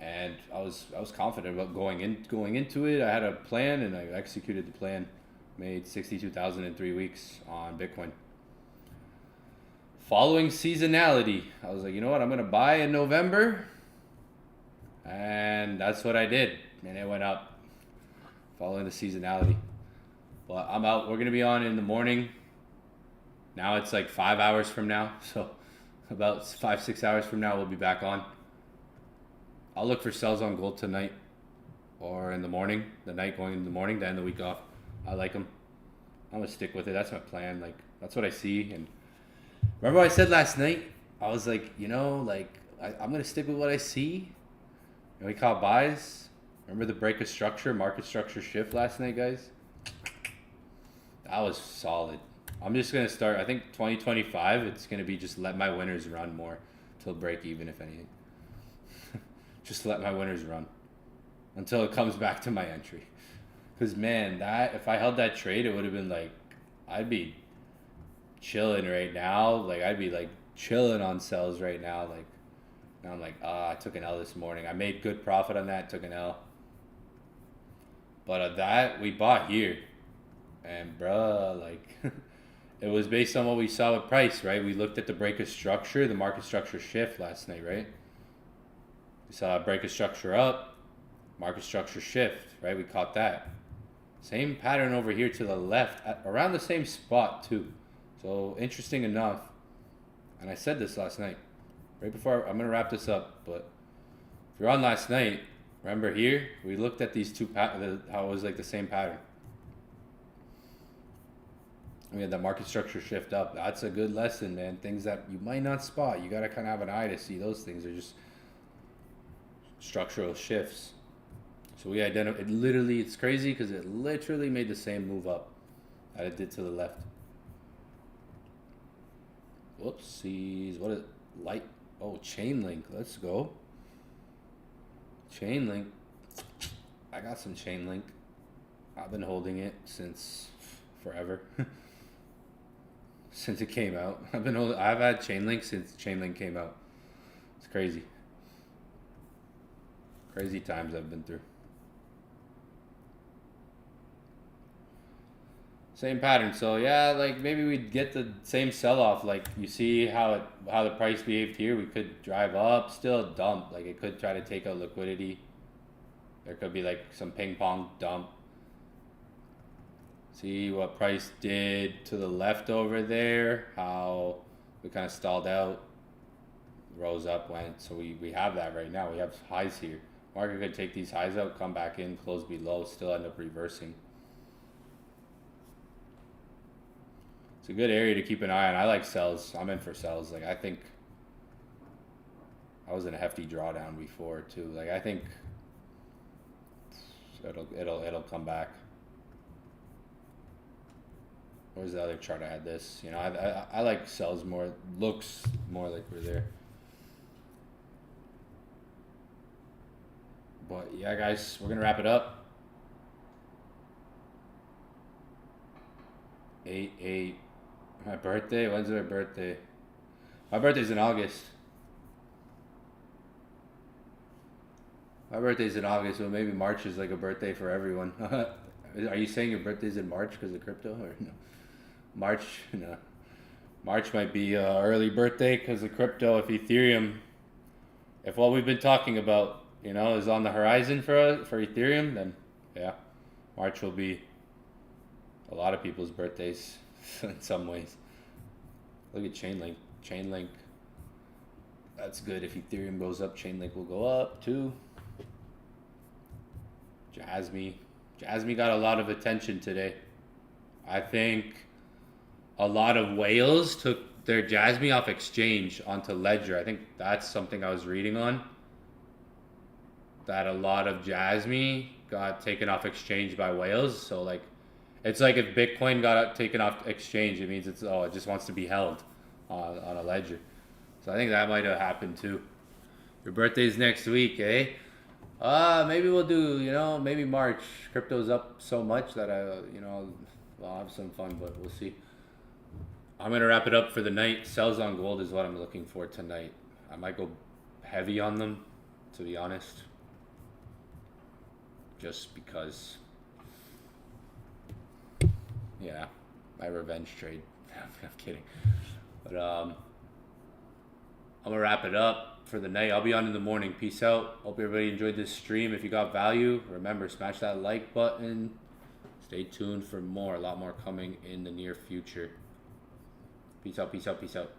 And I was confident about going into it. I had a plan and I executed the plan. Made 62,000 in 3 weeks on Bitcoin. Following seasonality, I was like, you know what? I'm gonna buy in November, and that's what I did. And it went up, following the seasonality. But I'm out. We're gonna be on in the morning. Now it's like 5 hours from now, so about 5-6 hours from now we'll be back on. I'll look for sells on gold tonight or in the morning, the night going into the morning, to end the week off. I like them. I'm gonna stick with it. That's my plan. Like that's what I see. And remember what I said last night? I was like, I'm gonna stick with what I see. And we caught buys. Remember the break of structure, market structure shift last night, guys? That was solid. I'm just gonna start. I think 2025. It's gonna be just let my winners run more till break even, if anything. Just let my winners run until it comes back to my entry. Cause man, that if I held that trade, it would have been like I'd be chilling right now. Like I'd be like chilling on sells right now. Like now I'm like, I took an L this morning. I made good profit on that. Took an L. But that we bought here, and bruh, like it was based on what we saw with price, right? We looked at the break of structure, the market structure shift last night, right? We saw a break of structure up, market structure shift, right? We caught that. Same pattern over here to the left, around the same spot too. So interesting enough, and I said this last night, right before I'm gonna wrap this up. But if you're on last night, remember here we looked at these two how it was like the same pattern. We had that market structure shift up. That's a good lesson, man. Things that you might not spot, you gotta kind of have an eye to see those things. Are just structural shifts. So we identified it. Literally, it's crazy because it literally made the same move up that it did to the left. Whoopsies. What is light? Oh, chain link. Let's go. Chain link. I got some chain link. I've been holding it since forever. Since it came out. I've had chain link since chain link came out. It's crazy. Crazy times I've been through. Same pattern. So yeah, like maybe we'd get the same sell-off. Like you see how the price behaved here. We could drive up, still dump. Like it could try to take out liquidity. There could be like some ping pong dump. See what price did to the left over there. How we kind of stalled out. Rose up, went. So we have that right now. We have highs here. Market could take these highs out, come back in, close below, still end up reversing. It's a good area to keep an eye on. I like sells. I'm in for sells. Like I think I was in a hefty drawdown before too. Like I think it'll come back. Where's the other chart I had this? You know, I like sells more. Looks more like we're there. But yeah, guys, we're gonna wrap it up. 8/8. My birthday? When's my birthday? My birthday's in August. My birthday's in August, so maybe March is like a birthday for everyone. Are you saying your birthday's in March because of crypto, or no? March, no. March might be early birthday because of crypto. If Ethereum, if what we've been talking about, you know, is on the horizon for Ethereum, then yeah, March will be a lot of people's birthdays in some ways. Look at Chainlink. Chainlink, that's good. If Ethereum goes up, Chainlink will go up too. Jasmy got a lot of attention today. I think a lot of whales took their Jasmy off exchange onto Ledger. I think that's something I was reading on. That a lot of Jasmy got taken off exchange by whales. So like, it's like if Bitcoin got taken off exchange, it means it just wants to be held on a ledger. So I think that might have happened too. Your birthday's next week, eh? Maybe we'll do, maybe March. Crypto's up so much that I'll have some fun, but we'll see. I'm gonna wrap it up for the night. Sells on gold is what I'm looking for tonight. I might go heavy on them, to be honest. Just because, yeah, my revenge trade. I'm kidding. But I'm gonna wrap it up for the night. I'll be on in the morning. Peace out. Hope everybody enjoyed this stream. If you got value, remember, smash that like button. Stay tuned for more. A lot more coming in the near future. Peace out, peace out, peace out.